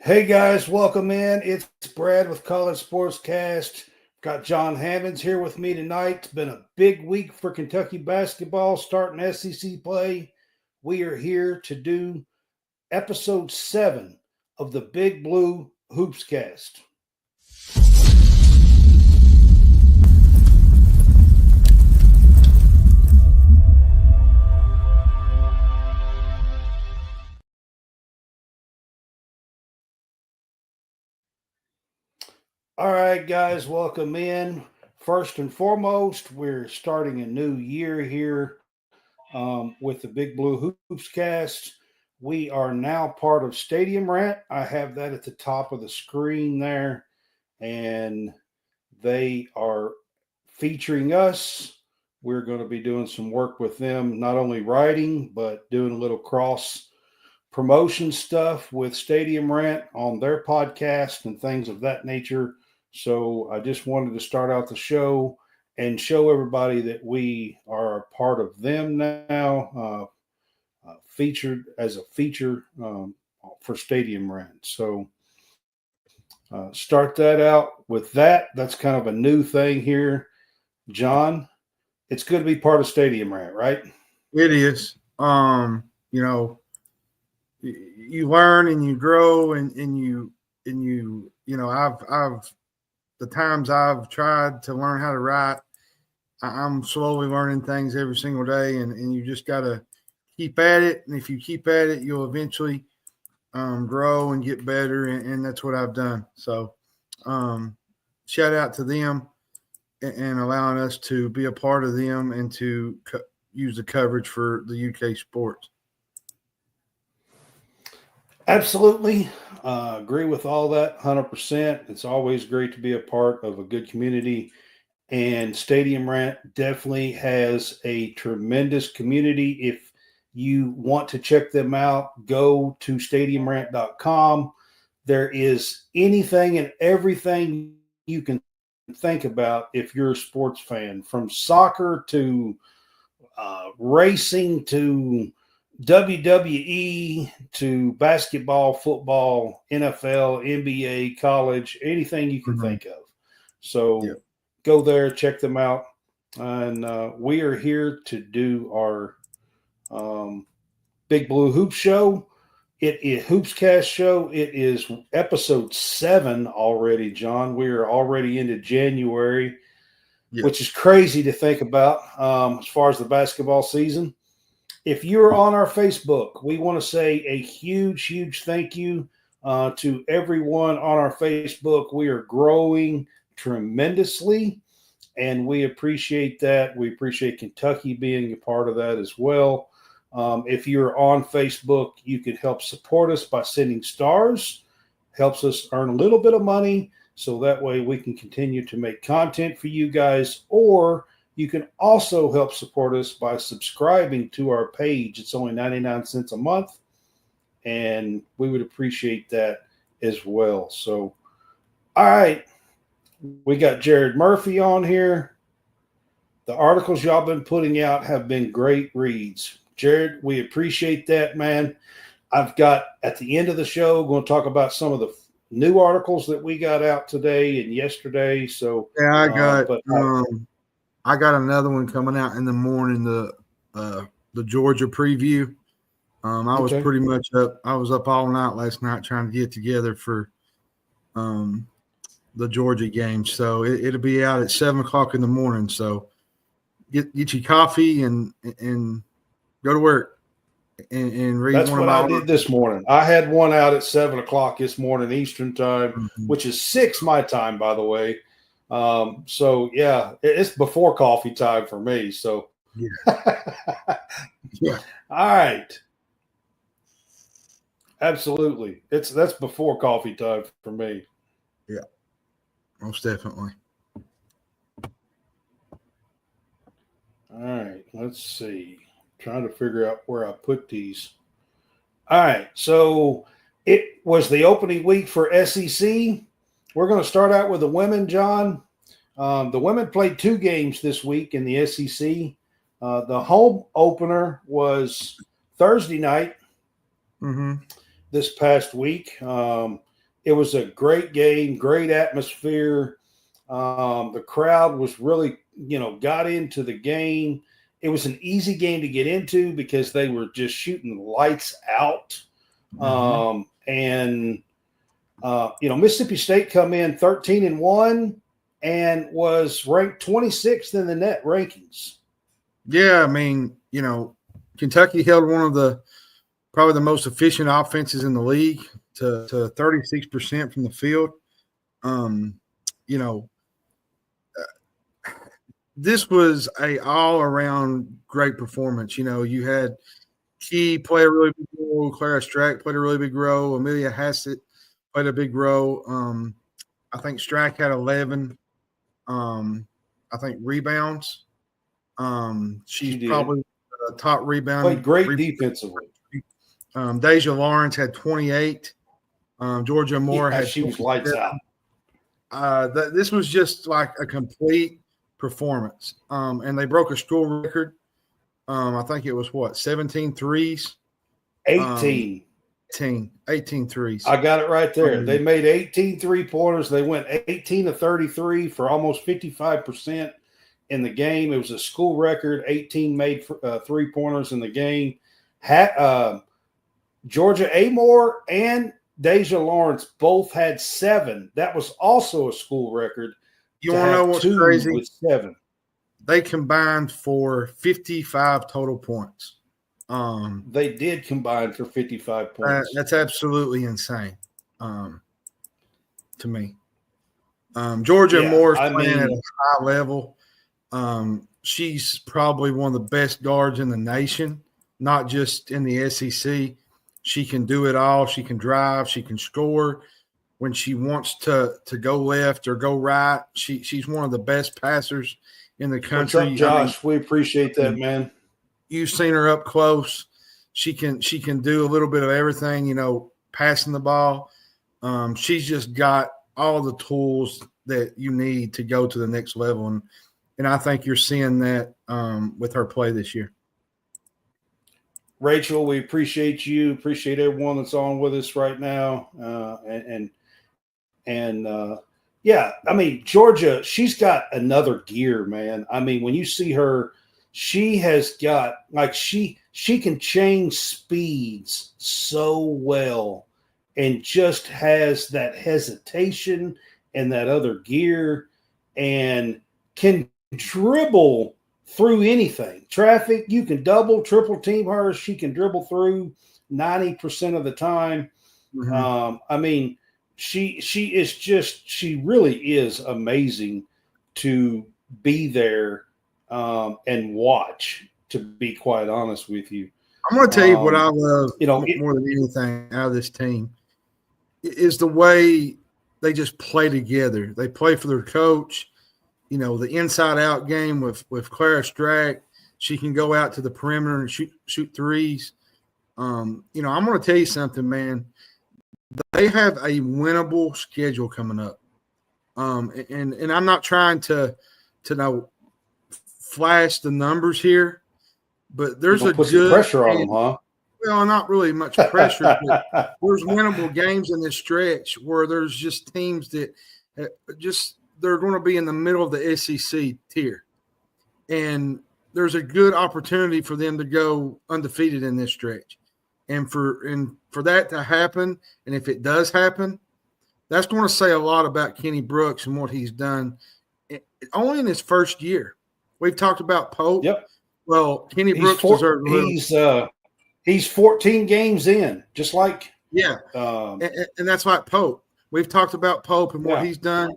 Hey guys, welcome in. It's Brad with College SportsCast. Got John Hammonds here with me tonight. It's been a big week for Kentucky basketball, starting SEC play. We are here to do episode 7 of the Big Blue HoopsCast. All right, guys, welcome in. First and foremost, we're starting a new year here with the Big Blue HoopsCast. We are now part of Stadium Rant. I have that at the top of the screen there, and they are featuring us. We're going to be doing some work with them, not only writing, but doing a little cross promotion stuff with Stadium Rant on their podcast and things of that nature. So I just wanted to start out the show and show everybody that we are a part of them now, featured as a feature for Stadium Rant. So start that out with that. That's kind of a new thing here. John, it's good to be part of Stadium Rant, right? It is. You learn and you grow and I've the times I've tried to learn how to write, I'm slowly learning things every single day, and you just got to keep at it. And if you keep at it, you'll eventually grow and get better, and that's what I've done. So shout out to them and allowing us to be a part of them and to use the coverage for the UK sports. Absolutely. Agree with all that 100%. It's always great to be a part of a good community. And Stadium Rant definitely has a tremendous community. If you want to check them out, go to stadiumrant.com. There is anything and everything you can think about if you're a sports fan, from soccer to racing to WWE to basketball, football, NFL, NBA, college, anything you can think of. So go there, check them out. And we are here to do our Big Blue Hoop Show. It is HoopsCast show. It is episode 7 already, John. We are already into January, which is crazy to think about as far as the basketball season. If you're on our Facebook, we want to say a huge, huge thank you to everyone on our Facebook. We are growing tremendously, and we appreciate that. We appreciate Kentucky being a part of that as well. If you're on Facebook, you can help support us by sending stars. Helps us earn a little bit of money, so that way we can continue to make content for you guys. Or you can also help support us by subscribing to our page. It's only 99 cents a month, and we would appreciate that as well. So, all right, we got Jared Murphy on here. The articles y'all been putting out have been great reads. Jared, we appreciate that, man. I've got, at the end of the show, going to talk about some of the new articles that we got out today and yesterday. So yeah, I got another one coming out in the morning, the Georgia preview. I was pretty much up. I was up all night last night trying to get together for the Georgia game. So it'll be out at 7 o'clock in the morning. So get your coffee and go to work and read. That's what I did this morning. I had one out at 7 o'clock this morning Eastern time, which is 6 my time, by the way. So yeah, it's before coffee time for me. So yeah. All right. Absolutely. That's before coffee time for me. Yeah. Most definitely. All right. Let's see. Trying to figure out where I put these. All right. So it was the opening week for SEC. We're going to start out with the women, John. The women played 2 games this week in the SEC. The home opener was Thursday night this past week. It was a great game, great atmosphere. The crowd was really, got into the game. It was an easy game to get into because they were just shooting lights out. Mississippi State come in 13-1 and was ranked 26th in the net rankings. Yeah, I mean, Kentucky held one of probably the most efficient offenses in the league to 36% from the field. This was a all-around great performance. You had Key play a really big role. Clara Strack played a really big role. Amelia Hassett played a big role. I think Strack had 11. I think rebounds. She's probably the top rebound. Played great defensively. Deja Lawrence had 28. Georgia Amoore had. She was lights out. This was just like a complete performance. And they broke a school record. I think it was 17 threes? 18. 18 threes. I got it right there. They made 18 3-pointers. They went 18 to 33 for almost 55% in the game. It was a school record. 18 made 3-pointers in the game. Georgia Amoore and Deja Lawrence both had 7. That was also a school record. You want to know what's crazy? With 7. They combined for 55 total points. They did combine for 55 points. That's absolutely insane to me. Georgia Moore's playing at a high level. She's probably one of the best guards in the nation, not just in the SEC. She can do it all. She can drive. She can score. When she wants to go left or go right, she's one of the best passers in the country. What's up, Josh? We appreciate that, man. You've seen her up close. She can do a little bit of everything, passing the ball. She's just got all the tools that you need to go to the next level. And I think you're seeing that with her play this year. Rachel, we appreciate you. Appreciate everyone that's on with us right now. Georgia, she's got another gear, man. I mean, when you see her, she has got she can change speeds so well and just has that hesitation and that other gear and can dribble through anything. Traffic, you can double, triple team her. She can dribble through 90% of the time. She really is amazing to be there and watch, to be quite honest with you. I'm going to tell you what I love more than anything out of this team is the way they just play together. They play for their coach. The inside-out game with Clara Strack. She can go out to the perimeter and shoot threes. I'm going to tell you something, man. They have a winnable schedule coming up. And I'm not trying to flash the numbers here, but there's a good pressure on them, huh? Well, not really much pressure, but there's winnable games in this stretch where there's just teams that they're going to be in the middle of the SEC tier. And there's a good opportunity for them to go undefeated in this stretch. And for that to happen, and if it does happen, that's going to say a lot about Kenny Brooks and what he's done only in his first year. We've talked about Pope. Yep. Well, Kenny Brooks deserves he's 14 games in, just like and that's like Pope. We've talked about Pope and what he's done.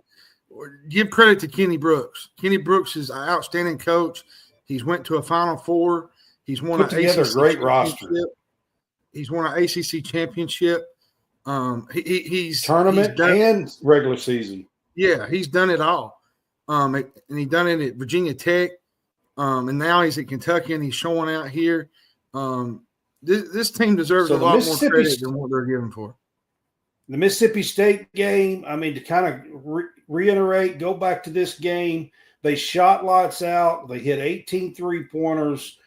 Give credit to Kenny Brooks. Kenny Brooks is an outstanding coach. He's went to a Final Four. He's won an ACC great roster. He's won an ACC championship. He's tournament and regular season. Yeah, he's done it all. And he done it at Virginia Tech. And now he's at Kentucky and he's showing out here. This team deserves a lot more credit than what they're given for. The Mississippi State game, to kind of reiterate, go back to this game. They shot lights out. They hit 18 3-pointers.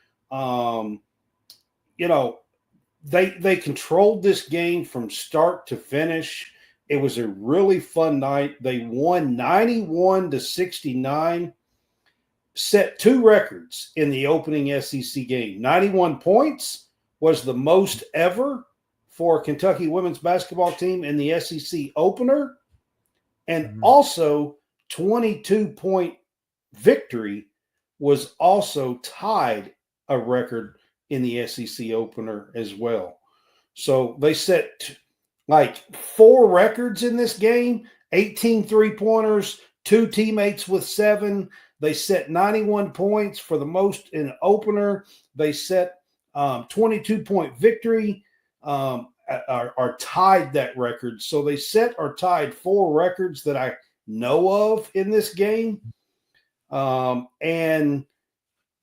They controlled this game from start to finish. It was a really fun night. They won 91-69, set 2 records in the opening SEC game. 91 points was the most ever for a Kentucky women's basketball team in the SEC opener, and also 22-point victory was also tied a record in the SEC opener as well. So they set like 4 records in this game, 18 3-pointers, 2 teammates with 7. They set 91 points for the most in an opener. They set 22-point victory, are tied that record. So they set or tied 4 records that I know of in this game. And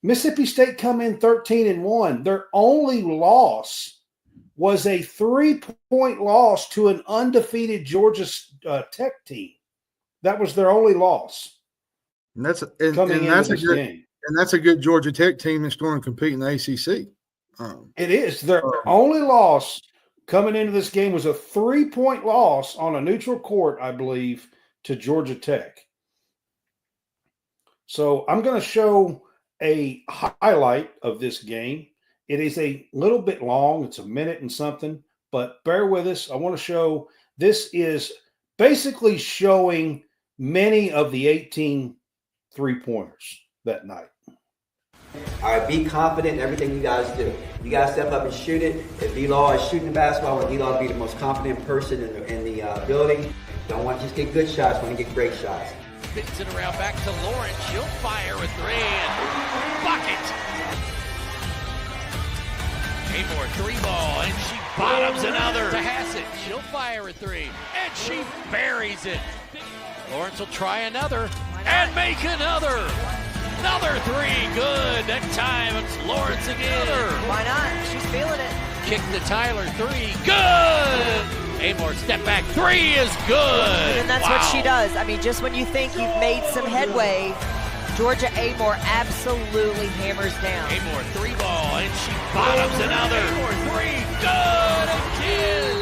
Mississippi State come in 13-1. Their only loss was a 3-point loss to an undefeated Georgia Tech team. That was their only loss. And that's a good Georgia Tech team that's going to compete in the ACC. It is. Their only loss coming into this game was a 3-point loss on a neutral court, I believe, to Georgia Tech. So I'm going to show a highlight of this game. It is a little bit long. It's a minute and something, but bear with us. I want to show this is basically showing many of the 18 3-pointers that night. All right, be confident in everything you guys do. You guys step up and shoot it. If D-Law is shooting the basketball, I want D-Law to be the most confident person in the building. Don't want to just get good shots, want to get great shots. Spins it around back to Lawrence. She'll fire a 3 and bucket. Amoore 3-ball, and she bottoms another to Hassett. She'll fire a 3, and she buries it. Lawrence will try another and make another. Another 3, good. That time it's Lawrence again. Why not? She's feeling it. Kick to Tyler, 3, good. Amoore step back, 3 is good. And that's what she does. I mean, just when you think you've made some headway, Georgia Amoore absolutely hammers down. Amoore 3-ball, and she bottoms another. Amoore 3, good again.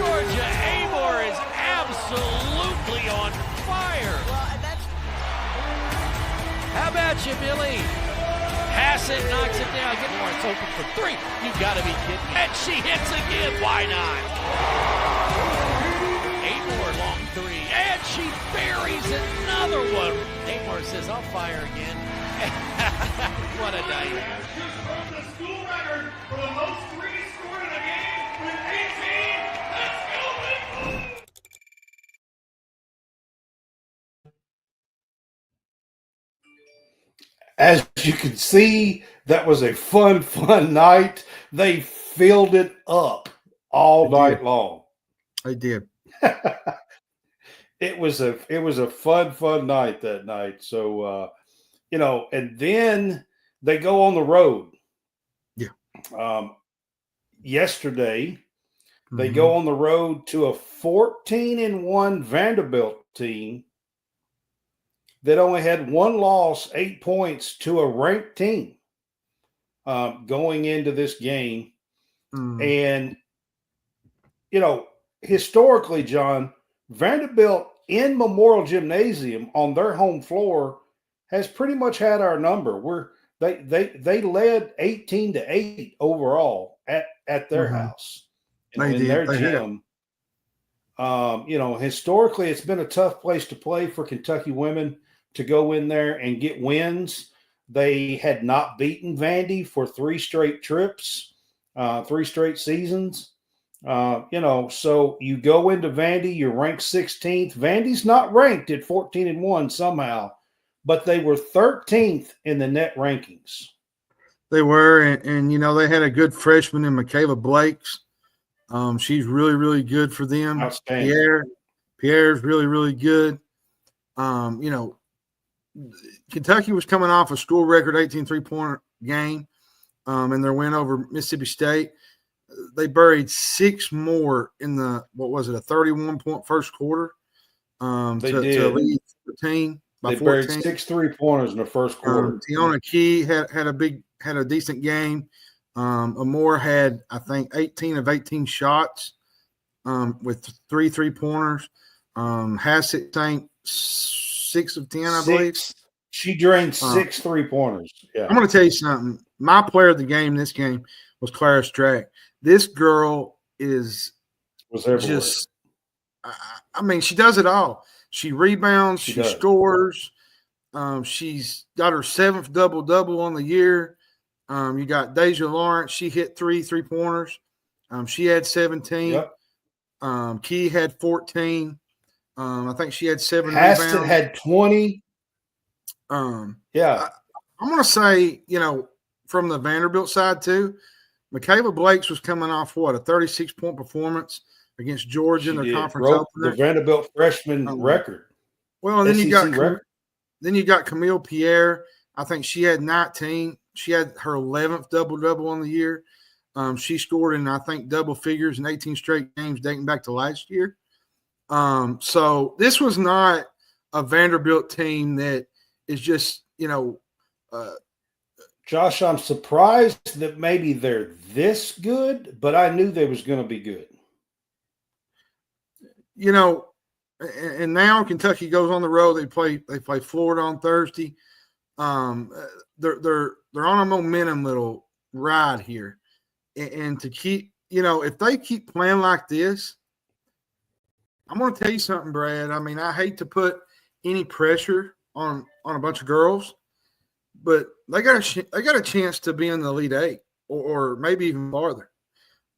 Georgia Amoore is absolutely on fire. Well, and that's... How about you, Billy? Hassett knocks it down. Get Lawrence open for 3. You got to be kidding me. And she hits again. Why not? Amoore long 3, and she buries another one. Amoore says, "I'll fire again." What a night! The school record for the most 3s scored in a game with 18. Let's go, Lincoln! As you can see, that was a fun night. They filled it up all night long. They did. It was a fun night that night. So, and then they go on the road. Yeah. Yesterday, they go on the road to a 14-1 Vanderbilt team that only had 1 loss, 8 points to a ranked team going into this game. And, historically, John, Vanderbilt in Memorial Gymnasium on their home floor has pretty much had our number. They led 18-8 overall at their house. In their gym. Historically, it's been a tough place to play for Kentucky women to go in there and get wins. They had not beaten Vandy for 3 straight trips, 3 straight seasons. So you go into Vandy, you're ranked 16th. Vandy's not ranked at 14-1 somehow, but they were 13th in the net rankings. They were, and they had a good freshman in Michaela Blakes. She's really, really good for them. Outstanding. Pierre's really, really good. Kentucky was coming off a school record 18 3-pointer game in their win over Mississippi State. They buried 6 more in the, a 31-point first quarter to lead 14 by 14. They buried 6 3-pointers in the first quarter. Tiana Key had a decent game. Amoore had, I think, 18 of 18 shots. with 3 3-pointers. Hassett sank 6 of 10, I believe. She drained 6 3-pointers. Yeah. I'm going to tell you something. My player of the game this game was Clara Strack. This girl was just – I mean, she does it all. She rebounds. She scores. She's got her 7th double-double on the year. You got Deja Lawrence. She hit 3 3-pointers. She had 17. Yep. Key had 14. I think she had 7 rebounds. Hassett had 20. Yeah. I'm going to say, from the Vanderbilt side too, Michaela Blakes was coming off a 36-point performance against Georgia in their conference opener. The Vanderbilt freshman record. Well, and then you got Camille Pierre. I think she had 19. She had her 11th double-double on the year. She scored in, I think, double figures in 18 straight games dating back to last year. So this was not a Vanderbilt team that is just, Josh, I'm surprised that maybe they're this good, but I knew they was going to be good. And now Kentucky goes on the road. They play Florida on Thursday. They're on a momentum little ride here, and to keep, if they keep playing like this, I'm going to tell you something, Brad. I mean, I hate to put any pressure on a bunch of girls, but they got a chance to be in the Elite Eight or maybe even farther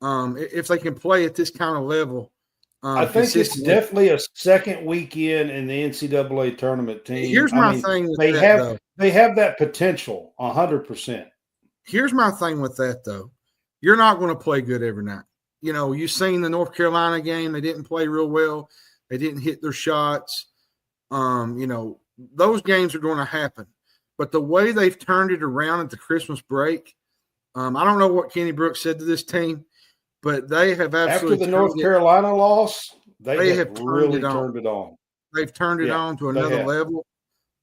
if they can play at this kind of level. I think it's definitely a second weekend in the NCAA tournament team. Here's my thing with they have that potential 100%. Here's my thing with that, though. You're not going to play good every night. You've seen the North Carolina game. They didn't play real well. They didn't hit their shots. Those games are going to happen. But the way they've turned it around at the Christmas break, I don't know what Kenny Brooks said to this team, but they have absolutely after the North Carolina loss, they have really turned it on. They've turned it on to another level.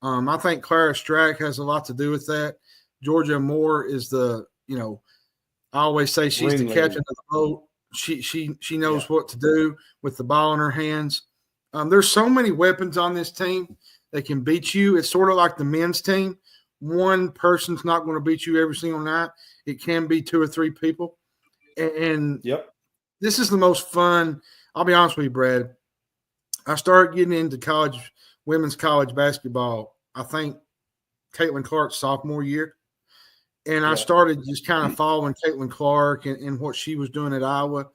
I think Clara Strack has a lot to do with that. Georgia Amoore is the, I always say she's the captain of the boat. She knows what to do with the ball in her hands. There's so many weapons on this team that can beat you. It's sort of like the men's team. One person's not going to beat you every single night. It can be 2 or 3 people. And this is the most fun. I'll be honest with you, Brad. I started getting into women's college basketball, I think Caitlin Clark's sophomore year. And I started just kind of following Caitlin Clark and what she was doing at Iowa.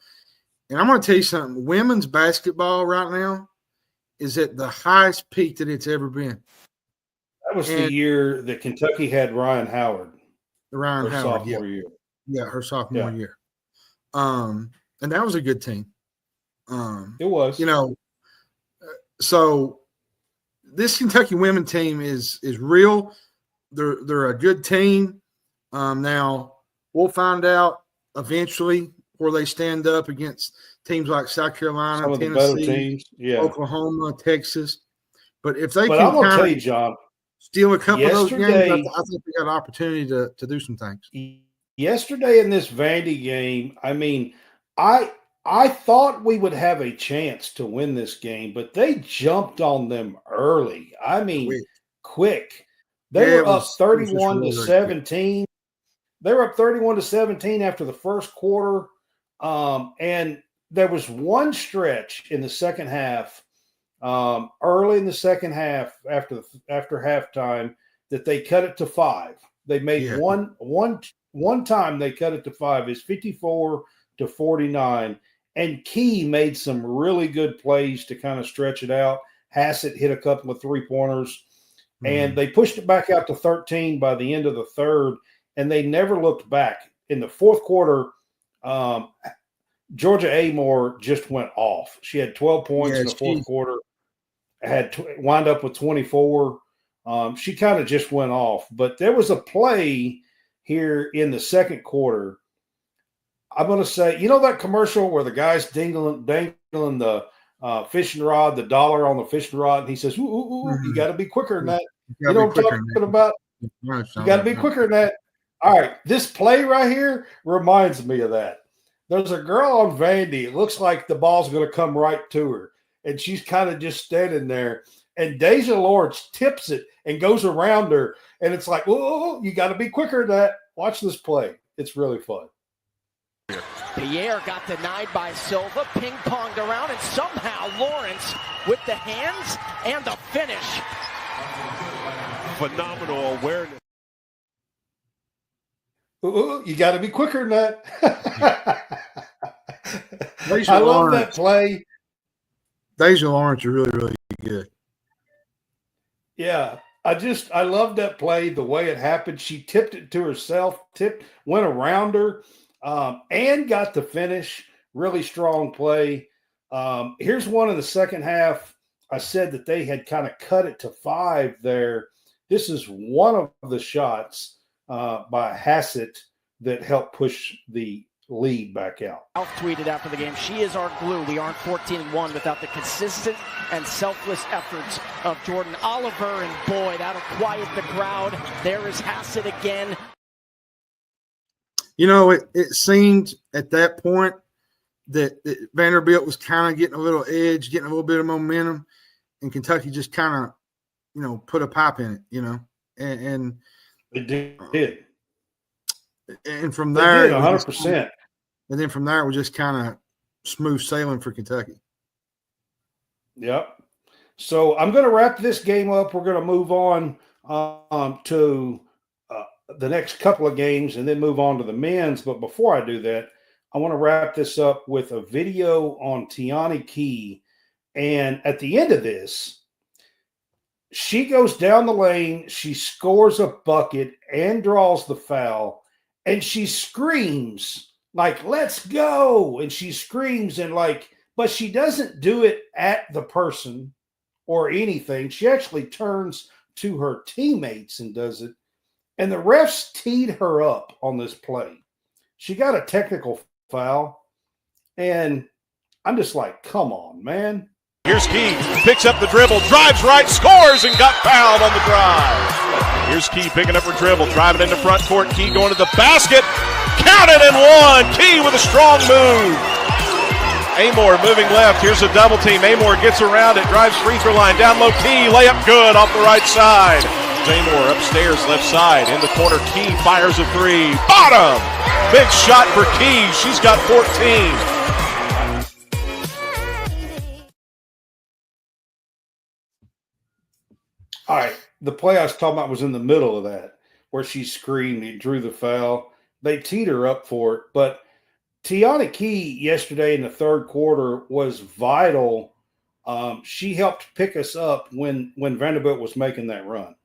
And I'm going to tell you something. Women's basketball right now is at the highest peak that it's ever been. That was the year that Kentucky had Ryan Howard. Her sophomore year. Yeah, her sophomore year. And that was a good team. It was. So this Kentucky women team is real. They're a good team. Now we'll find out eventually where they stand up against teams like South Carolina, some of Tennessee, the better teams. Oklahoma, Texas. But if they can I'm gonna tell you, John, steal a couple of those games, I think we got an opportunity to do some things. Yesterday in this Vandy game, I mean, I thought we would have a chance to win this game, but they jumped on them early. I mean, quick. They were up 31-17. They were up 31-17 after the first quarter. And there was one stretch in the second half, early in the second half after halftime, that they cut it to 5. They made one time they cut it to 5. It's 54-49. And Key made some really good plays to kind of stretch it out. Hassett hit a couple of 3-pointers. And they pushed it back out to 13 by the end of the third, and they never looked back. In the fourth quarter, Georgia Amoore just went off. She had 12 points in the fourth quarter, wound up with 24. She kind of just went off. But there was a play here in the second quarter. I'm going to say, that commercial where the guy's dangling the fishing rod, the dollar on the fishing rod, and he says, you got to be quicker than that. You know what I'm talking about? You got to be quicker than that. All right, this play right here reminds me of that. There's a girl on Vandy. It looks like the ball's going to come right to her, and she's kind of just standing there. And Deja Lawrence tips it and goes around her, and it's like, oh, you got to be quicker than that. Watch this play. It's really fun. Pierre got denied by Silva, ping-ponged around, and somehow Lawrence with the hands and the finish. Phenomenal awareness. Ooh, you got to be quicker than that. I love that play. Deja Lawrence are really, really good. Yeah, I love that play, the way it happened. She tipped it to herself, went around her, and got the finish. Really strong play. Here's one in the second half. I said that they had kind of cut it to 5 there. This is one of the shots by Hassett that helped push the lead back out. Alf tweeted after the game, "She is our glue. We aren't 14-1 without the consistent and selfless efforts of Jordan Oliver." And boy, that'll quiet the crowd. There is Hassett again. You know, it seemed at that point that Vanderbilt was kind of getting a little edge, getting a little bit of momentum, and Kentucky just kind of, put a pop in it, and It did. And from there, 100%. And then from there, it was just kind of smooth sailing for Kentucky. Yep. So I'm going to wrap this game up. We're going to move on to the next couple of games and then move on to the men's. But before I do that, I want to wrap this up with a video on Tiani Key. And at the end of this, she goes down the lane, she scores a bucket and draws the foul, and she screams like, "Let's go!" And she screams and but she doesn't do it at the person or anything. She actually turns to her teammates and does it. And the refs teed her up on this play. She got a technical foul, and I'm just like, come on, man. Here's Key, picks up the dribble, drives right, scores, and got fouled on the drive. Here's Key picking up her dribble, driving into front court. Key going to the basket, counted and one. Key with a strong move. Amoore moving left. Here's a double team. Amoore gets around it, drives free throw line, down low. Key, layup good off the right side. Amoore upstairs, left side, in the corner. Key fires a three. Bottom! Big shot for Key. She's got 14. All right, the play I was talking about was in the middle of that, where she screamed and drew the foul. They teed her up for it, but Tiani Key yesterday in the third quarter was vital. She helped pick us up when Vanderbilt was making that run.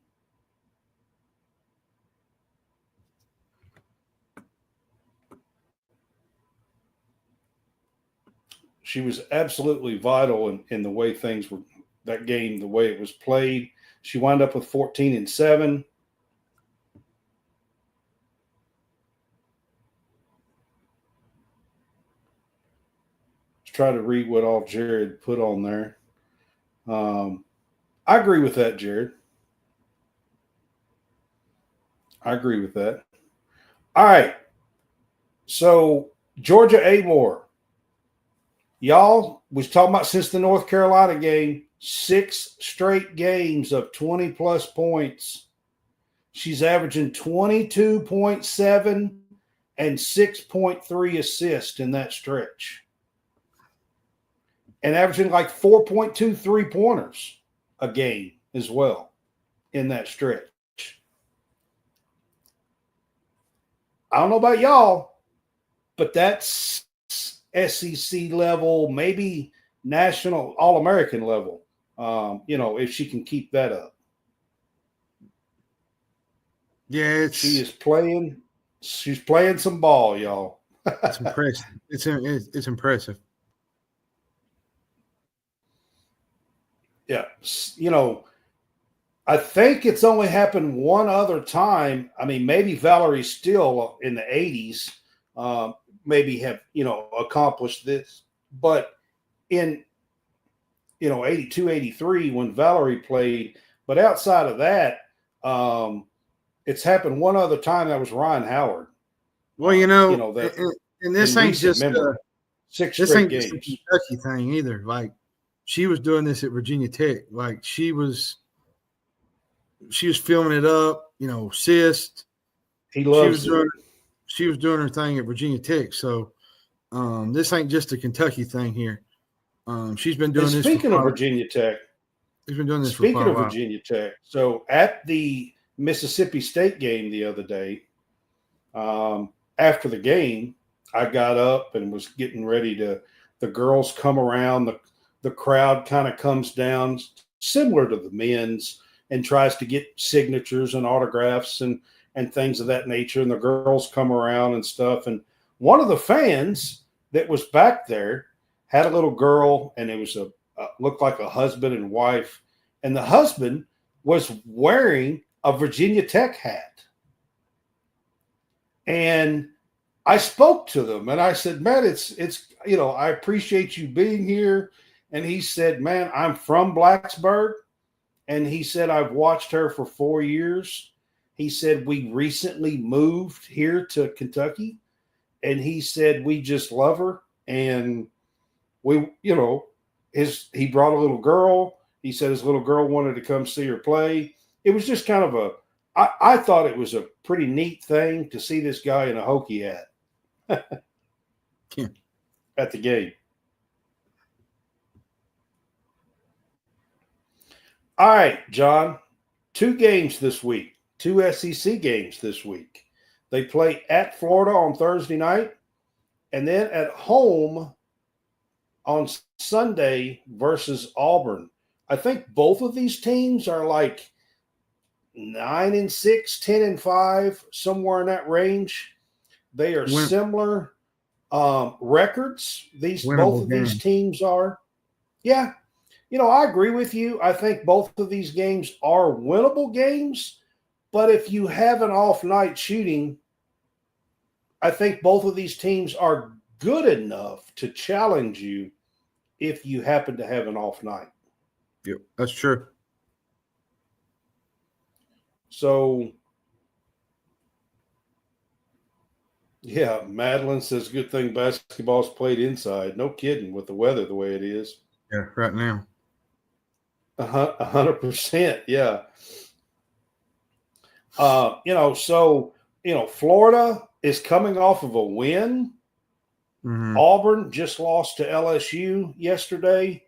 She was absolutely vital in the way things were, that game, the way it was played. She wound up with 14 and 7. Let's try to read what all Jared put on there. I agree with that, Jared. I agree with that. All right. So, Georgia Amoore. Y'all was talking about since the North Carolina game, 6 straight games of 20-plus points. She's averaging 22.7 and 6.3 assists in that stretch. And averaging like 4.2 three-pointers a game as well in that stretch. I don't know about y'all, but that's SEC level, maybe national All-American level. If she can keep that up. Yeah, she's playing some ball, y'all. It's impressive. It's impressive. Yeah. I think it's only happened one other time. I mean, maybe Valerie Steele in the 80s maybe have, accomplished this. But in 82, 83 when Valerie played. But outside of that, it's happened one other time. That was Ryan Howard. Well, And this ain't just six this straight ain't games. just a Kentucky thing either. Like she was doing this at Virginia Tech. Like she was filming it up. You know, Sist. He loves She was doing her thing at Virginia Tech. So this ain't just a Kentucky thing here. She's been doing this. Speaking of Virginia Tech, she's been doing this. Speaking of Virginia Tech, so at the Mississippi State game the other day, after the game, I got up and was getting ready to. The girls come around. The crowd kind of comes down, similar to the men's, and tries to get signatures and autographs and things of that nature. And the girls come around and stuff. And one of the fans that was back there had a little girl, and it was looked like a husband and wife. And the husband was wearing a Virginia Tech hat. And I spoke to them and I said, man, it's I appreciate you being here. And he said, man, I'm from Blacksburg. And he said, I've watched her for 4 years. He said, we recently moved here to Kentucky. And he said, we just love her. And he brought a little girl. He said his little girl wanted to come see her play. It was just kind of I thought it was a pretty neat thing to see this guy in a Hokie hat at the game. All right, John, 2 games this week, 2 SEC games this week. They play at Florida on Thursday night and then at home on Sunday versus Auburn. I think both of these teams are like 9-6, 10-5, somewhere in that range. They are similar records. Both of these teams are. Yeah. I agree with you. I think both of these games are winnable games, but if you have an off night shooting, I think both of these teams are good enough to challenge you if you happen to have an off night. Yep, that's true. So, yeah, Madeline says, good thing basketball's played inside. No kidding with the weather the way it is. Yeah, right now. 100%, yeah. Florida is coming off of a win. Mm-hmm. Auburn just lost to LSU yesterday,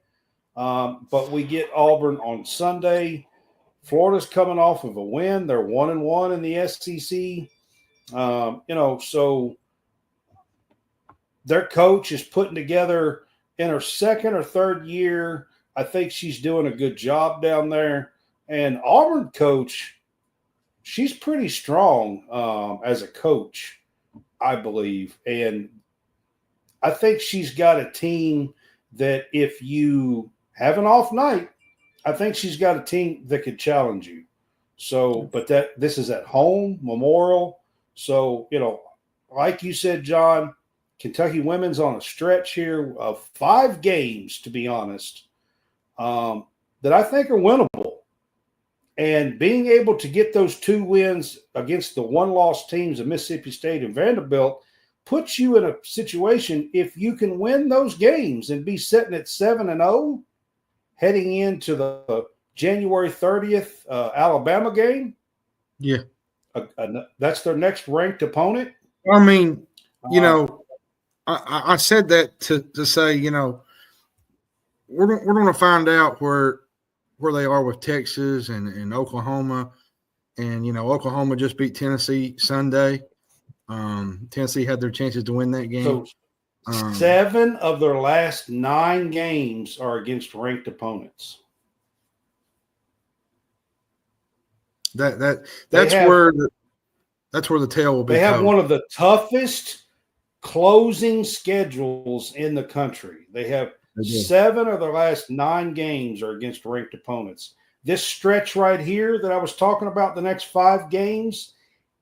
but we get Auburn on Sunday. Florida's coming off of a win. They're 1-1 in the SEC. So their coach is putting together in her second or third year. I think she's doing a good job down there. And Auburn coach, she's pretty strong as a coach, I believe. And I think she's got a team that if you have an off night, I think she's got a team that could challenge you. So, but this is at home, Memorial. So, like you said, John, Kentucky women's on a stretch here of 5 games, to be honest, that I think are winnable. And being able to get those 2 wins against the 1-loss teams of Mississippi State and Vanderbilt puts you in a situation, if you can win those games and be sitting at 7-0 heading into the January 30th Alabama game. Yeah. That's their next ranked opponent. I mean, I said that to say, we're going to find out where they are with Texas and Oklahoma. And, Oklahoma just beat Tennessee Sunday. Tennessee had their chances to win that game. So 7 of their last 9 games are against ranked opponents. That's where the tail will be. They have one of the toughest closing schedules in the country. They have 7 of their last 9 games are against ranked opponents. This stretch right here that I was talking about, the next 5 games,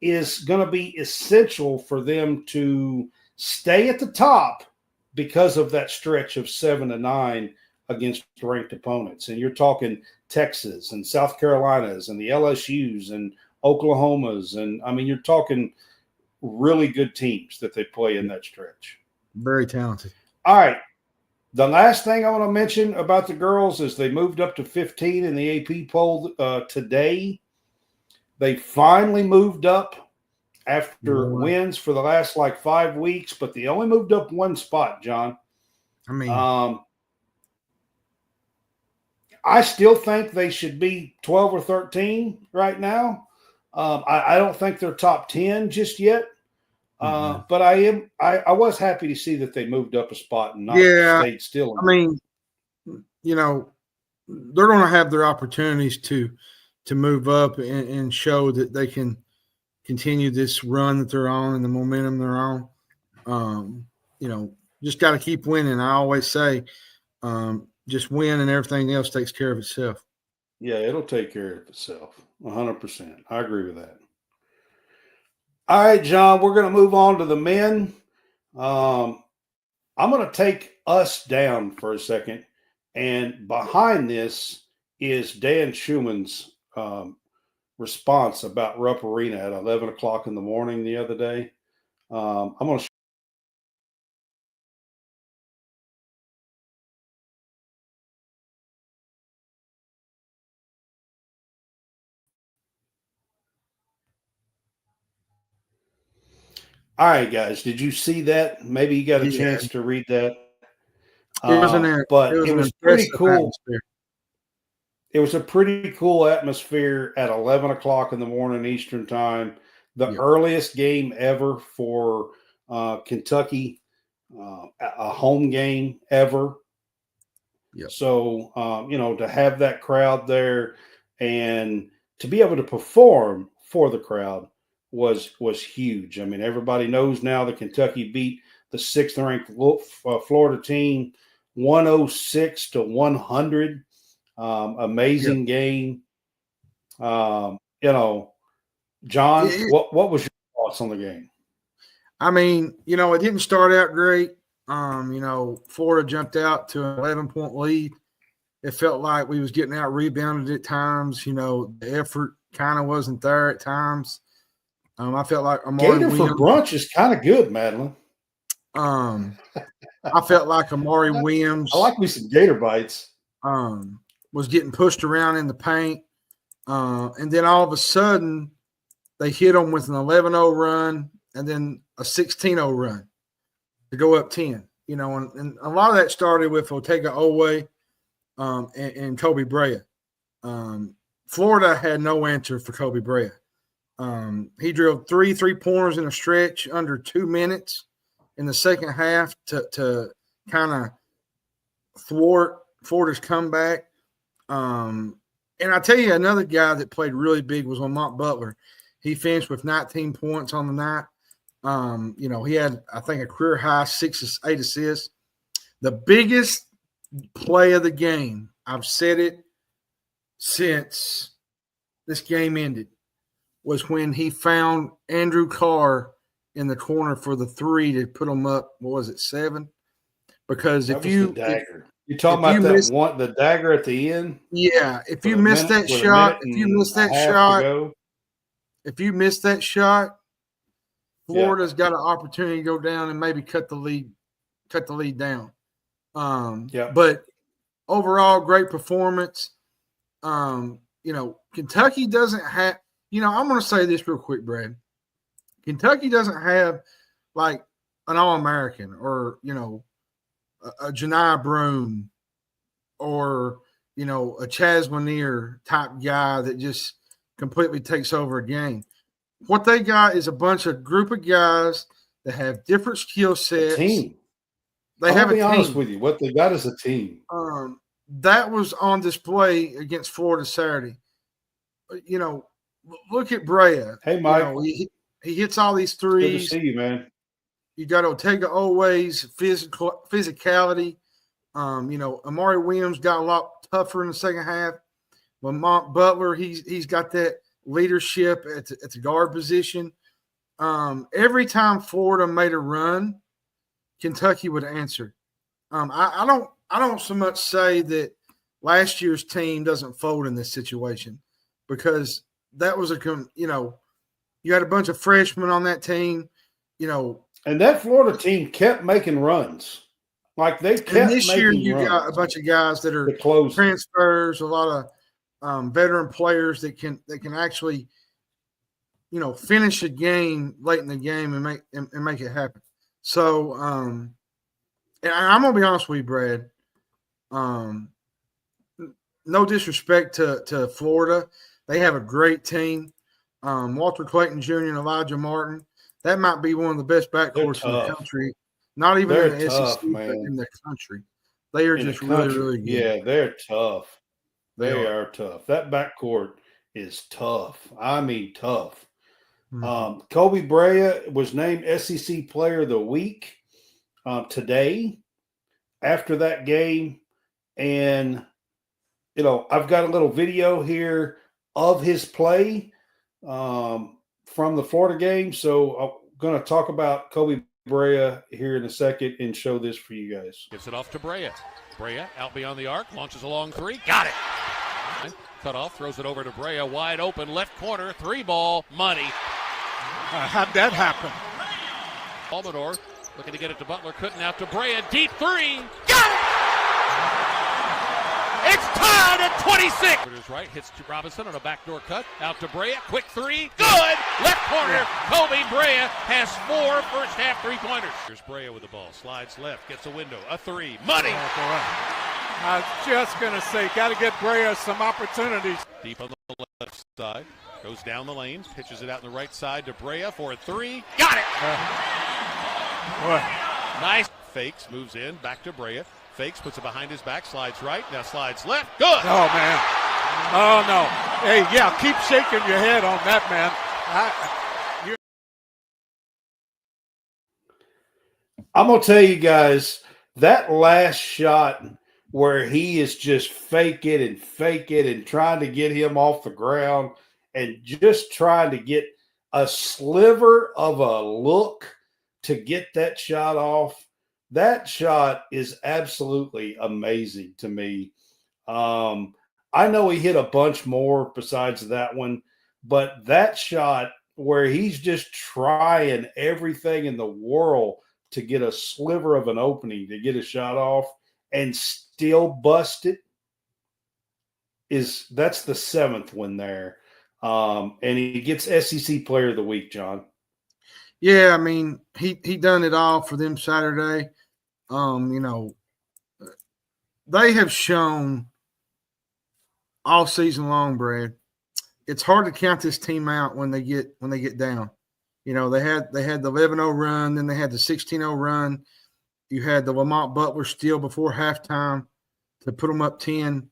is going to be essential for them to stay at the top because of that stretch of 7-9 against ranked opponents. And you're talking Texas and South Carolinas and the LSUs and Oklahomas. And, you're talking really good teams that they play in that stretch. Very talented. All right. The last thing I want to mention about the girls is they moved up to 15 in the AP poll today. They finally moved up after wins for the last 5 weeks, but they only moved up one spot, John. I mean, I still think they should be 12 or 13 right now. I don't think they're top 10 just yet. But I was happy to see that they moved up a spot and not stayed still. I mean, they're going to have their opportunities to move up and show that they can continue this run that they're on and the momentum they're on. Just got to keep winning. I always say, just win and everything else takes care of itself. Yeah, it'll take care of itself. 100%. I agree with that. All right, John, we're going to move on to the men. I'm going to take us down for a second. And behind this is Dan Schumann's response about Rupp Arena at 11 o'clock in the morning the other day. I'm going to All right, guys. Did you see that? Maybe you got a chance to read that. It was pretty cool. Atmosphere. It was a pretty cool atmosphere at 11 o'clock in the morning Eastern time. The earliest game ever for Kentucky, a home game ever. Yep. So, to have that crowd there and to be able to perform for the crowd was huge. I mean, everybody knows now that Kentucky beat the 6th-ranked Florida team 106-100. Amazing game. John, what was your thoughts on the game? I mean, it didn't start out great. Florida jumped out to an 11-point lead. It felt like we was getting out rebounded at times. The effort kind of wasn't there at times. I felt like Amoore Gator for brunch is kind of good, Madeline. I felt like Amoore Williams. I like me some Gator bites. Was getting pushed around in the paint. And then all of a sudden, they hit them with an 11-0 run and then a 16-0 run to go up 10. And a lot of that started with Otega-Oweh and Kobe Brea. Florida had no answer for Kobe Brea. He drilled 3 3-pointers in a stretch under 2 minutes in the second half to kind of thwart Florida's comeback. And I tell you, another guy that played really big was Lamont Butler. He finished with 19 points on the night. He had, I think, a career high 8 assists. The biggest play of the game, I've said it since this game ended, was when he found Andrew Carr in the corner for the 3 to put him up. What was it, 7? Because that was the dagger. You're talking about the dagger at the end? Yeah. If you missed that shot, Florida's got an opportunity to go down and maybe cut the lead down. But overall, great performance. Kentucky doesn't have – I'm going to say this real quick, Brad. Kentucky doesn't have like an All-American or, a Janai Broome or, a Chaz Lanier type guy that just completely takes over a game. What they got is a group of guys that have different skill sets. Team. I'll be honest with you. What they got is a team. That was on display against Florida Saturday. Look at Brea. Hey, Mike. He hits all these threes. Good to see you, man. You got Otega-Oweh's physicality. Amoore Williams got a lot tougher in the second half. Lamont Butler, he's got that leadership at the guard position. Every time Florida made a run, Kentucky would answer. I don't so much say that last year's team doesn't fold in this situation, because that was you had a bunch of freshmen on that team. And that Florida team kept making runs. Like they kept and this year making you runs. got a bunch of guys that are close transfers, a lot of veteran players that can actually, finish a game late in the game and make it happen. So, and I'm gonna be honest with you, Brad. No disrespect to Florida, they have a great team. Walter Clayton Jr. and Elijah Martin. That might be one of the best backcourts in the country. Not even in the SEC, but in the country. They are just really, really good. Yeah, they're tough. They are tough. That backcourt is tough. I mean, tough. Mm-hmm. Kobe Brea was named SEC Player of the Week today after that game. And, I've got a little video here of his play from the Florida game. So I'm going to talk about Kobe Brea here in a second and show this for you guys. Gives it off to Brea. Brea out beyond the arc, launches a long three. Got it. Cut off, throws it over to Brea. Wide open, left corner, 3-ball, money. How'd that happen? Amoore looking to get it to Butler. Couldn't, out to Brea. Deep three. Got it! It's tied at 26. Right, hits to Robinson on a backdoor cut. Out to Brea. Quick three. Good! Left corner. Kobe Brea has 4 first-half three-pointers. Here's Brea with the ball. Slides left. Gets a window. A three. Money! I was just going to say, got to get Brea some opportunities. Deep on the left side. Goes down the lane. Pitches it out on the right side to Brea for a three. Got it! Nice. Fakes. Moves in. Back to Brea. Fakes. Puts it behind his back. Slides right. Now slides left. Good! Oh, man. Oh, no. Hey, yeah, keep shaking your head on that, man. I'm going to tell you guys, that last shot where he is just fake it and trying to get him off the ground and just trying to get a sliver of a look to get that shot off. That shot is absolutely amazing to me. I know he hit a bunch more besides that one, but that shot where he's just trying everything in the world to get a sliver of an opening to get a shot off and still bust it, that's the 7th one there. And he gets SEC Player of the Week, John. Yeah, I mean, he done it all for them Saturday. They have shown all season long, Brad. It's hard to count this team out when they get down. They had the 11-0 run, then they had the 16-0 run. You had the Lamont Butler steal before halftime to put them up 10.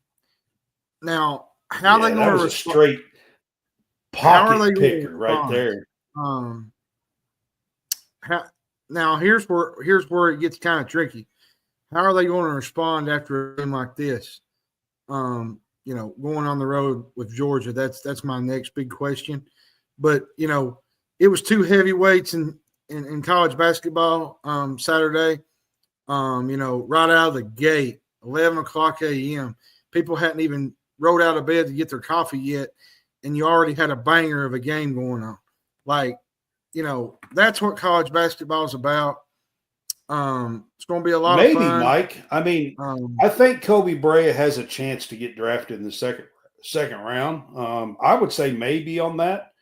Now, how are they going to respond? Straight pocket picker right there. Now here's where it gets kind of tricky. How are they going to respond after a game like this? Going on the road with Georgia, that's my next big question. But it was 2 heavyweights in college basketball Saturday. Right out of the gate, 11 o'clock a.m. People hadn't even rolled out of bed to get their coffee yet, and you already had a banger of a game going on. That's what college basketball is about. It's going to be a lot of fun. Mike. I mean, I think Kobe Brea has a chance to get drafted in the second round. I would say maybe on that.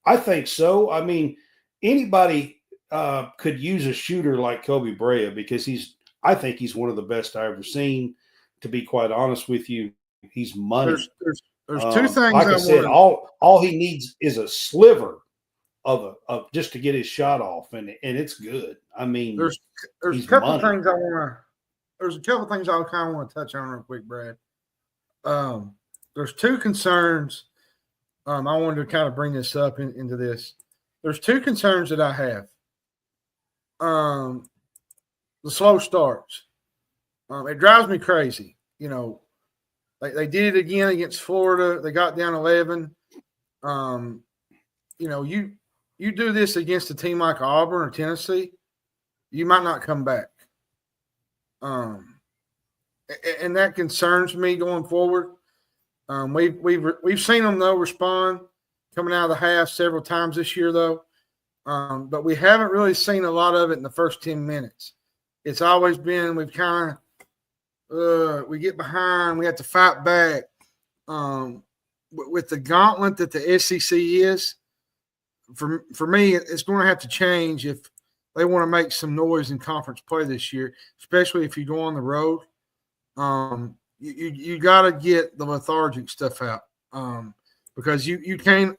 I think so. I mean, anybody could use a shooter like Kobe Brea because I think he's one of the best I've ever seen. To be quite honest with you, he's money. There's 2 things. Like I said, all he needs is a sliver of just to get his shot off, and it's good. I mean, there's a couple things I want to. There's a couple things I kind of want to touch on real quick, Brad. There's 2 concerns. I wanted to kind of bring this up into this. There's 2 concerns that I have. The slow starts. It drives me crazy. They did it again against Florida. They got down 11. You do this against a team like Auburn or Tennessee, you might not come back. And that concerns me going forward. We've seen them though respond coming out of the half several times this year though. But we haven't really seen a lot of it in the first 10 minutes. It's always been we've kind of we get behind, we have to fight back. With the gauntlet that the SEC is, for me, it's going to have to change if they want to make some noise in conference play this year, especially if you go on the road. You got to get the lethargic stuff out because you can't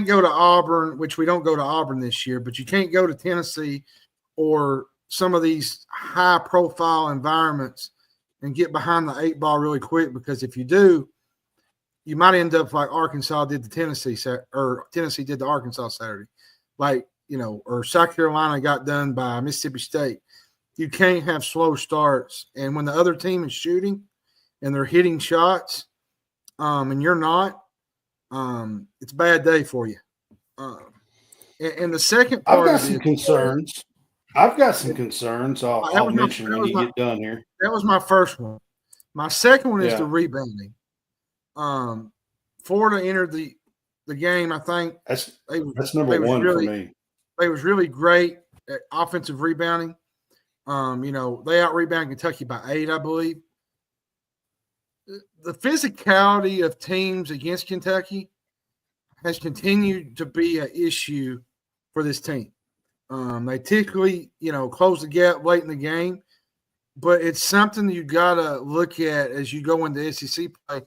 go to Auburn, which we don't go to Auburn this year, but you can't go to Tennessee or some of these high-profile environments and get behind the 8 ball really quick, because if you do, you might end up like Arkansas did to Tennessee, or Tennessee did to Arkansas Saturday, or South Carolina got done by Mississippi State. You can't have slow starts, and when the other team is shooting and they're hitting shots, and you're not, it's a bad day for you. And the second part, I've got some concerns. I'll mention when you get done here. That was my first one. My second one is the rebounding. Florida entered the game. I think that's number one for me. They was really great at offensive rebounding. They out-rebounded Kentucky by 8, I believe. The physicality of teams against Kentucky has continued to be an issue for this team. They typically, close the gap late in the game, but it's something you got to look at as you go into SEC play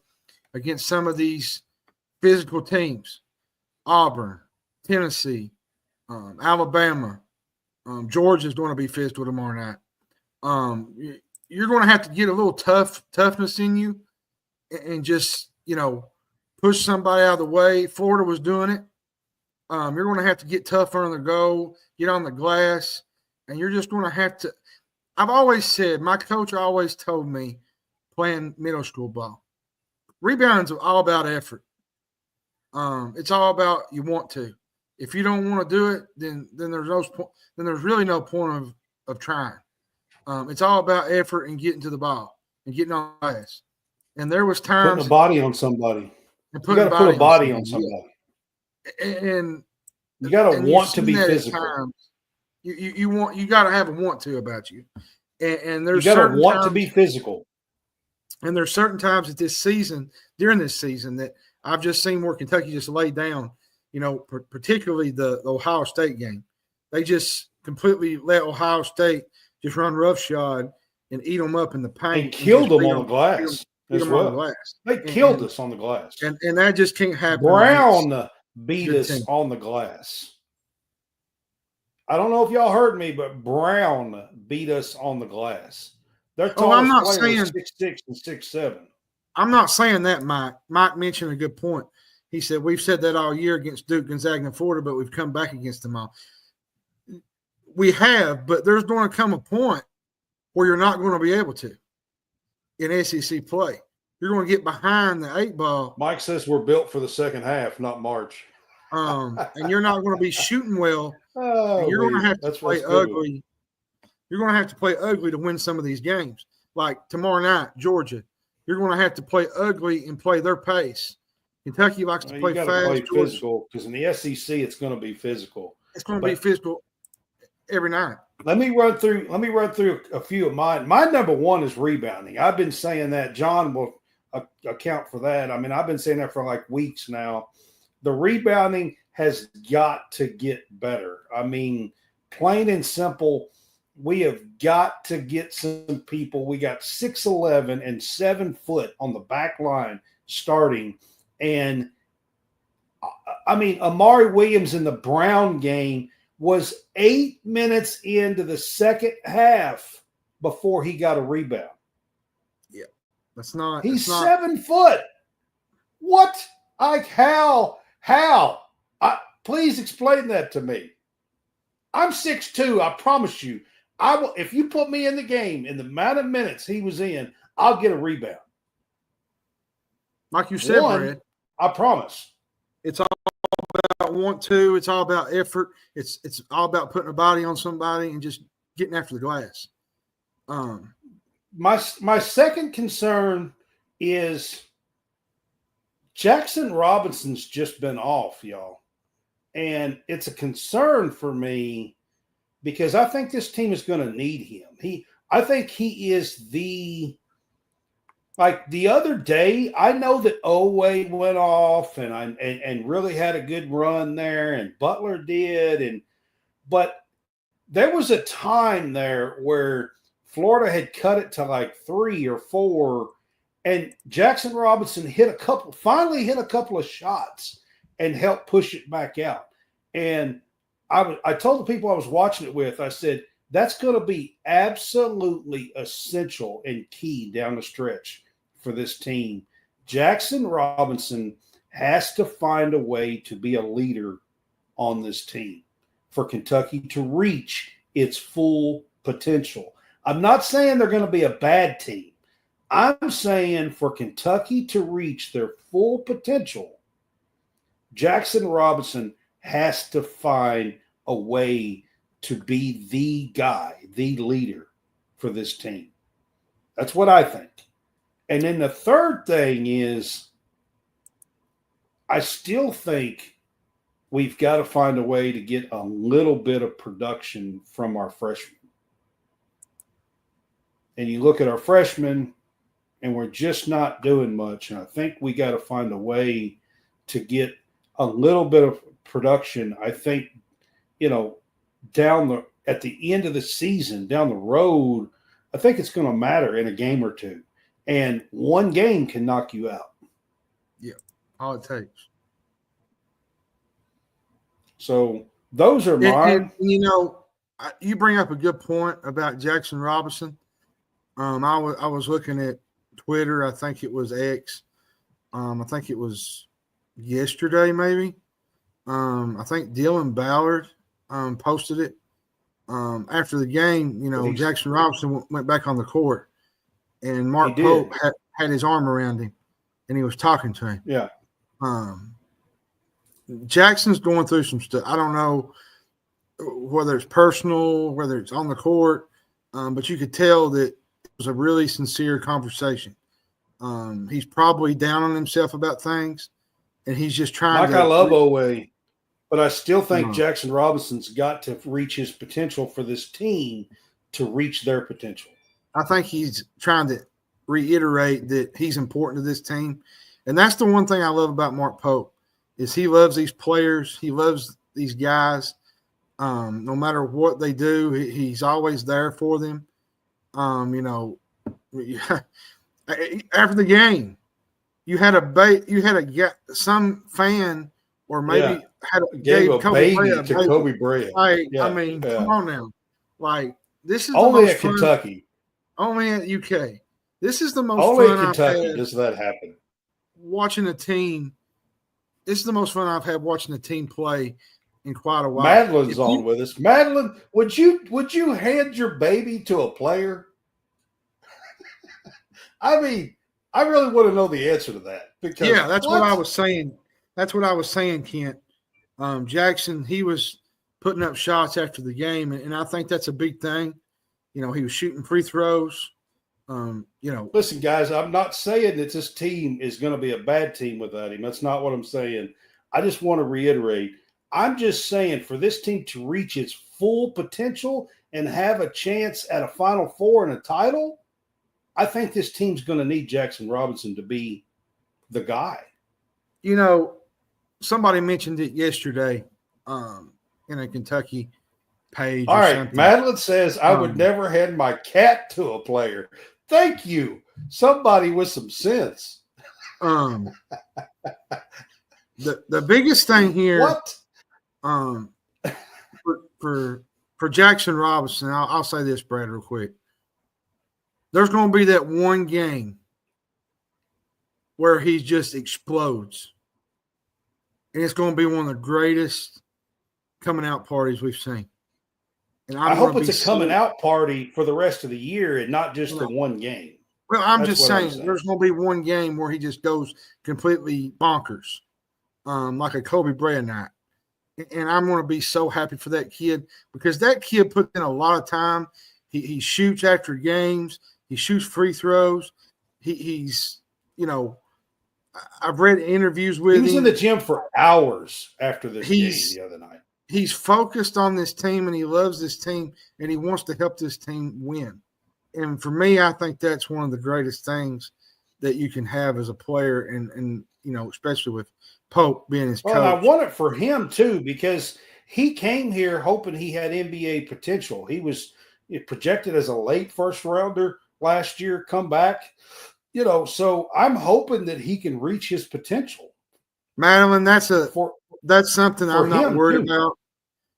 against some of these physical teams. Auburn, Tennessee, Alabama, Georgia is going to be physical tomorrow night. You're going to have to get a little toughness in you and just, push somebody out of the way. Florida was doing it. You're going to have to get tougher on the go, get on the glass, and you're just going to have to – I've always said, my coach always told me playing middle school ball, rebounding's all about effort. It's all about you want to. If you don't want to do it, then there's really no point of trying. It's all about effort and getting to the ball and getting on the glass. And there was times putting a body on somebody. You got to put a body on somebody. And you got to want to be physical. You got to have a want to about you. And there's you got to want to be physical. And there's certain times during this season that I've just seen where Kentucky just laid down, particularly the Ohio State game. They just completely let Ohio State just run roughshod and eat them up in the paint. And killed them on the glass as well. They killed us on the glass. And that just can't happen. Brown beat us on the glass. I don't know if y'all heard me, but Brown beat us on the glass. They're I'm not saying 6'6" and 6'7". I'm not saying that, Mike. Mike mentioned a good point. He said, we've said that all year against Duke, Gonzaga, and Florida, but we've come back against them all. We have, but there's going to come a point where you're not going to be able to in SEC play. You're going to get behind the 8 ball. Mike says we're built for the second half, not March. And you're not going to be shooting well. You're going to have to play ugly. You're going to have to play ugly to win some of these games. Like tomorrow night, Georgia. You're going to have to play ugly and play their pace. Kentucky likes to play fast. Play physical, because in the SEC, it's going to be physical. It's going to be physical every night. Let me run through a few of mine. My number one is rebounding. I've been saying that. John will account for that. I mean, I've been saying that for like weeks now. The rebounding has got to get better. I mean, plain and simple, we have got to get some people. We got 6'11" and 7 foot on the back line starting. And I mean, Amari Williams in the Brown game was 8 minutes into the second half before he got a rebound. Yeah, that's not. He's 7 foot. What? Like how? Please explain that to me. I'm 6'2". I promise you. I will. If you put me in the game in the amount of minutes he was in, I'll get a rebound. Like you said, Brad, I promise. It's all about want to. It's all about effort. It's all about putting a body on somebody and just getting after the glass. My second concern is Jackson Robinson's just been off, y'all. And it's a concern for me because I think this team is going to need him. I think he is like the other day, I know that Oweh went off and really had a good run there, and Butler did, but there was a time there where Florida had cut it to like 3 or 4, and Jackson Robinson finally hit a couple of shots and helped push it back out. And I told the people I was watching it with, I said, that's going to be absolutely essential and key down the stretch for this team. Jackson Robinson has to find a way to be a leader on this team for Kentucky to reach its full potential. I'm not saying they're going to be a bad team. I'm saying for Kentucky to reach their full potential, Jackson Robinson has to find a way to be the guy, the leader for this team. That's what I think. And then the third thing is, I still think we've got to find a way to get a little bit of production from our freshmen. And you look at our freshmen, and we're just not doing much. And I think we got to find a way to get a little bit of production. I think, at the end of the season, down the road, I think it's going to matter in a game or two. And one game can knock you out. Yeah, all it takes. So those are mine. And, you bring up a good point about Jackson Robinson. I was looking at Twitter. I think it was X. I think it was yesterday, maybe. I think Dylan Ballard posted it. After the game, Jackson Robinson went back on the court, and Mark Pope had his arm around him, and he was talking to him. Yeah. Jackson's going through some stuff. I don't know whether it's personal, whether it's on the court, but you could tell that it was a really sincere conversation. He's probably down on himself about things, and he's just trying to – I love Oweh, but I still think Jackson Robinson's got to reach his potential for this team to reach their potential. I think he's trying to reiterate that he's important to this team. And that's the one thing I love about Mark Pope is he loves these players. He loves these guys. No matter what they do, he's always there for them. After the game, you had some fan or maybe gave a baby to Kobe Brea. Come on now. Like, this is only at Kentucky. Only at UK. This is the most only fun at Kentucky I've had does that happen. Watching a team. This is the most fun I've had watching a team play in quite a while. Madeline's on with us. Madeline, would you hand your baby to a player? I mean, I really want to know the answer to that. Because that's what I was saying. That's what I was saying, Kent. Jackson, he was putting up shots after the game, and I think that's a big thing. He was shooting free throws. Listen, guys, I'm not saying that this team is going to be a bad team without him. That's not what I'm saying. I just want to reiterate. I'm just saying for this team to reach its full potential and have a chance at a Final Four and a title, I think this team's going to need Jackson Robinson to be the guy. Somebody mentioned it yesterday in a Kentucky page. All right. Something. Madeline says, I would never hand my cat to a player. Thank you. Somebody with some sense. The biggest thing here for Jackson Robinson, I'll say this, Brad, real quick. There's going to be that one game where he just explodes. And it's going to be one of the greatest coming out parties we've seen. And I hope it's a coming out party for the rest of the year and not just the one game. Well, I'm just saying there's going to be one game where he just goes completely bonkers, like a Kobe Brea night. And I'm going to be so happy for that kid because that kid put in a lot of time. He shoots after games. He shoots free throws. He's I've read interviews with him. He was in the gym for hours after this game the other night. He's focused on this team, and he loves this team, and he wants to help this team win. And for me, I think that's one of the greatest things that you can have as a player, and especially with Pope being his coach. Well, I want it for him too, because he came here hoping he had NBA potential. He was projected as a late first rounder last year, come back, so I'm hoping that he can reach his potential. Madeline, that's something I'm not worried about.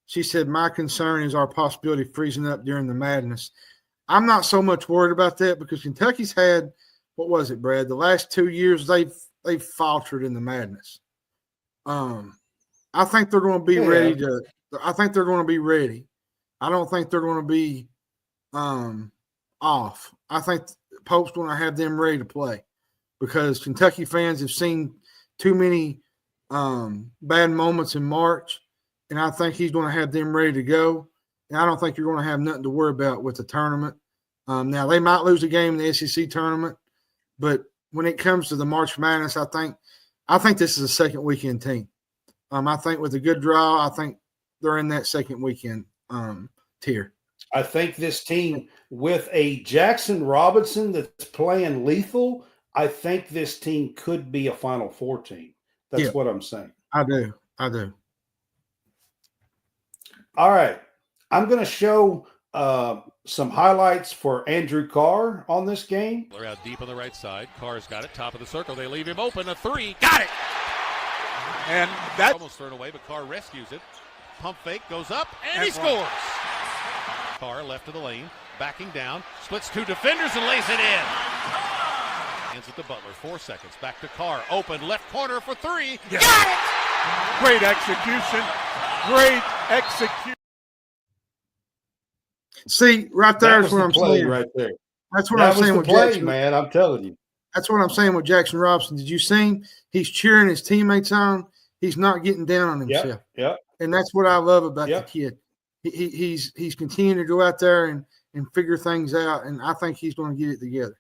She said, my concern is our possibility of freezing up during the madness. I'm not so much worried about that because Kentucky's had, what was it, Brad? The last 2 years they've faltered in the madness. I think they're going to be ready I think they're going to be ready. I don't think they're going to be off. I think Pope's going to have them ready to play because Kentucky fans have seen too many bad moments in March, and I think he's going to have them ready to go. And I don't think you're going to have nothing to worry about with the tournament. Now, they might lose a game in the SEC tournament, but when it comes to the March Madness, I think this is a second weekend team. I think with a good draw, I think they're in that second weekend tier. I think this team with a Jackson Robinson that's playing lethal, I think this team could be a Final Four team. That's what I'm saying. I do. All right. I'm going to show some highlights for Andrew Carr on this game. They're out deep on the right side. Carr's got it, top of the circle. They leave him open. A three. Got it! And that almost thrown away, but Carr rescues it. Pump fake goes up, and he scores. Carr left of the lane, backing down, splits two defenders and lays it in. Hands it to Butler, 4 seconds. Back to Carr, open left corner for three. Yes. Got it! Great execution. Great execution. See, right there is what I'm saying. Right there. That's what I'm saying with Jackson, man. I'm telling you. That's what I'm saying with Jackson Robinson. Did you see him? He's cheering his teammates on. He's not getting down on himself. Yep. And that's what I love about the kid. He's continuing to go out there and figure things out, and I think he's going to get it together.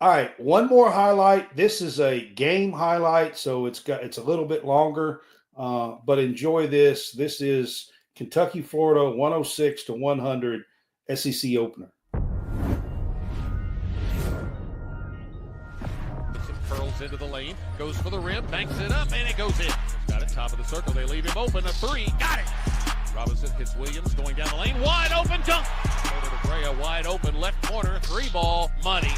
All right, one more highlight. This is a game highlight, so it's a little bit longer, but enjoy this. This is Kentucky, Florida, 106-100 SEC opener. Curls into the lane, goes for the rim, banks it up, and it goes in. Got it, top of the circle. They leave him open. A three. Got it. Robinson hits Williams going down the lane. Wide open dunk. Over to Brea, wide open left corner. Three ball, money.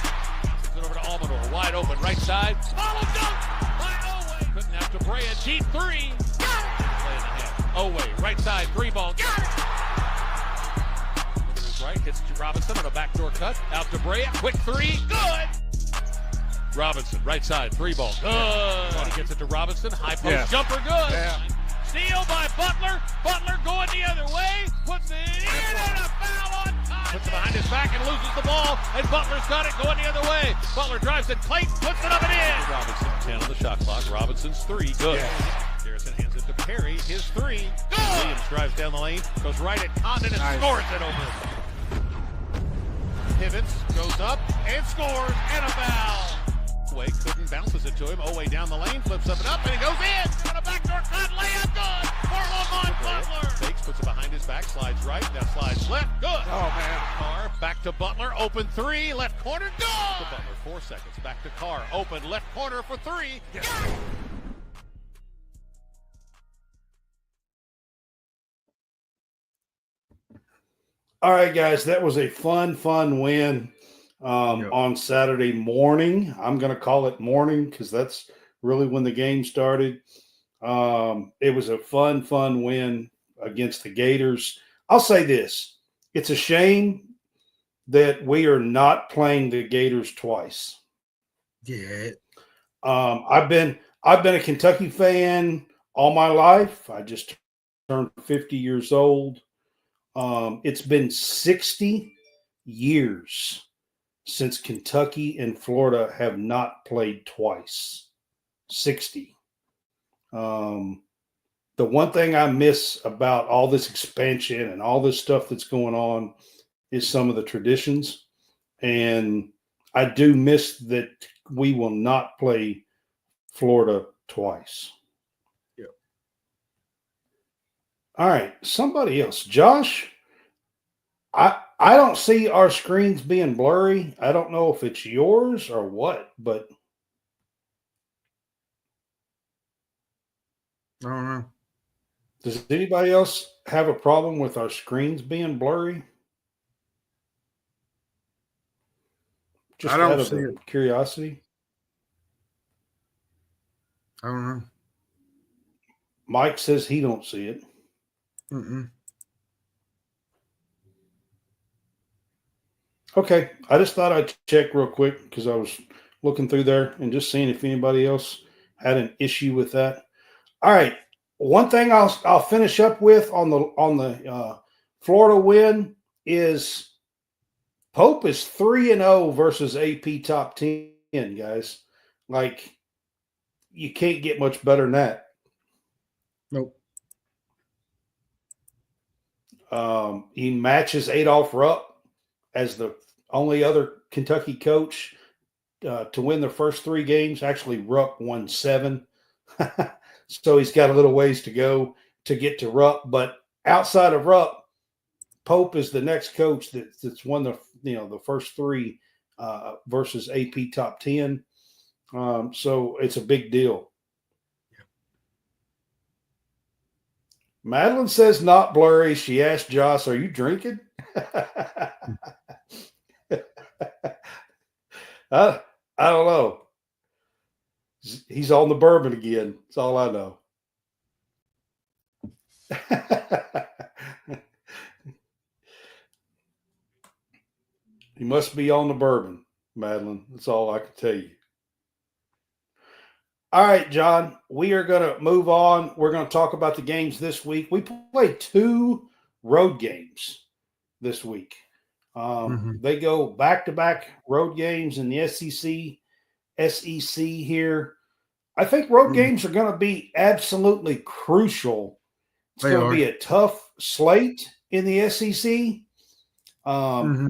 Sends it over to Amoore, wide open right side. Follow dunk by Owe. Couldn't have to Brea. Deep three. Got it. Play in the head. Owe, right side, three ball. Got it. Look at his right. Hits to Robinson on a backdoor cut. Out to Brea. Quick three. Good. Robinson, right side, three ball. Good. He gets it to Robinson. High post jumper, good. Yeah. Steal by Butler. Butler going the other way. Puts it in and a foul on time. Puts it behind his back and loses the ball. And Butler's got it going the other way. Butler drives it. Clayton puts it up and in. Robinson, 10 on the shot clock. Robinson's three, good. Garrison hands it to Perry. His three, good. Williams drives down the lane. Goes right at Condon and scores it over. Pivots, goes up and scores and a foul. Way couldn't, bounces it to him. Owe down the lane, flips up and up, and it goes in. On a backdoor cut, layup, good. For Lamont Butler. Fakes, puts it behind his back, slides right, now slides left, good. Oh, man. Carr, back to Butler, open three, left corner, good. To Butler, 4 seconds, back to Carr, open left corner for three. Yes. All right, guys, that was a fun win. On Saturday morning. I'm going to call it morning because that's really when the game started. It was a fun win against the Gators. I'll say this. It's a shame that we are not playing the Gators twice. Yeah. I've been a Kentucky fan all my life. I just turned 50 years old. It's been 60 years since Kentucky and Florida have not played twice. 60. The one thing I miss about all this expansion and all this stuff that's going on is some of the traditions. And I do miss that we will not play Florida twice. Yep. All right, somebody else. Josh, I don't see our screens being blurry. I don't know if it's yours or what, but I don't know. does anybody else have a problem with our screens being blurry? Just I don't out of see it. curiosity. I don't know. Mike says he don't see it. Mm-mm. Okay, I just thought I'd check real quick because I was looking through there and just seeing if anybody else had an issue with that. All right, one thing I'll finish up with on the Florida win is Pope is 3-0 versus AP top 10, guys. Like, you can't get much better than that. Nope. He matches Adolph Rupp as the only other Kentucky coach to win their first 3 games. Actually, Rupp won 7. So he's got a little ways to go to get to Rupp. But outside of Rupp, Pope is the next coach that's won the first 3 versus AP top 10. So it's a big deal. Madeline says not blurry. She asked Josh, "Are you drinking?" I don't know. He's on the bourbon again. That's all I know. He must be on the bourbon, Madeline. That's all I can tell you. All right, John, we are going to move on. We're going to talk about the games this week. We played 2 road games this week. They go back-to-back road games in the SEC here. I think road games are going to be absolutely crucial. It's going to be a tough slate in the SEC.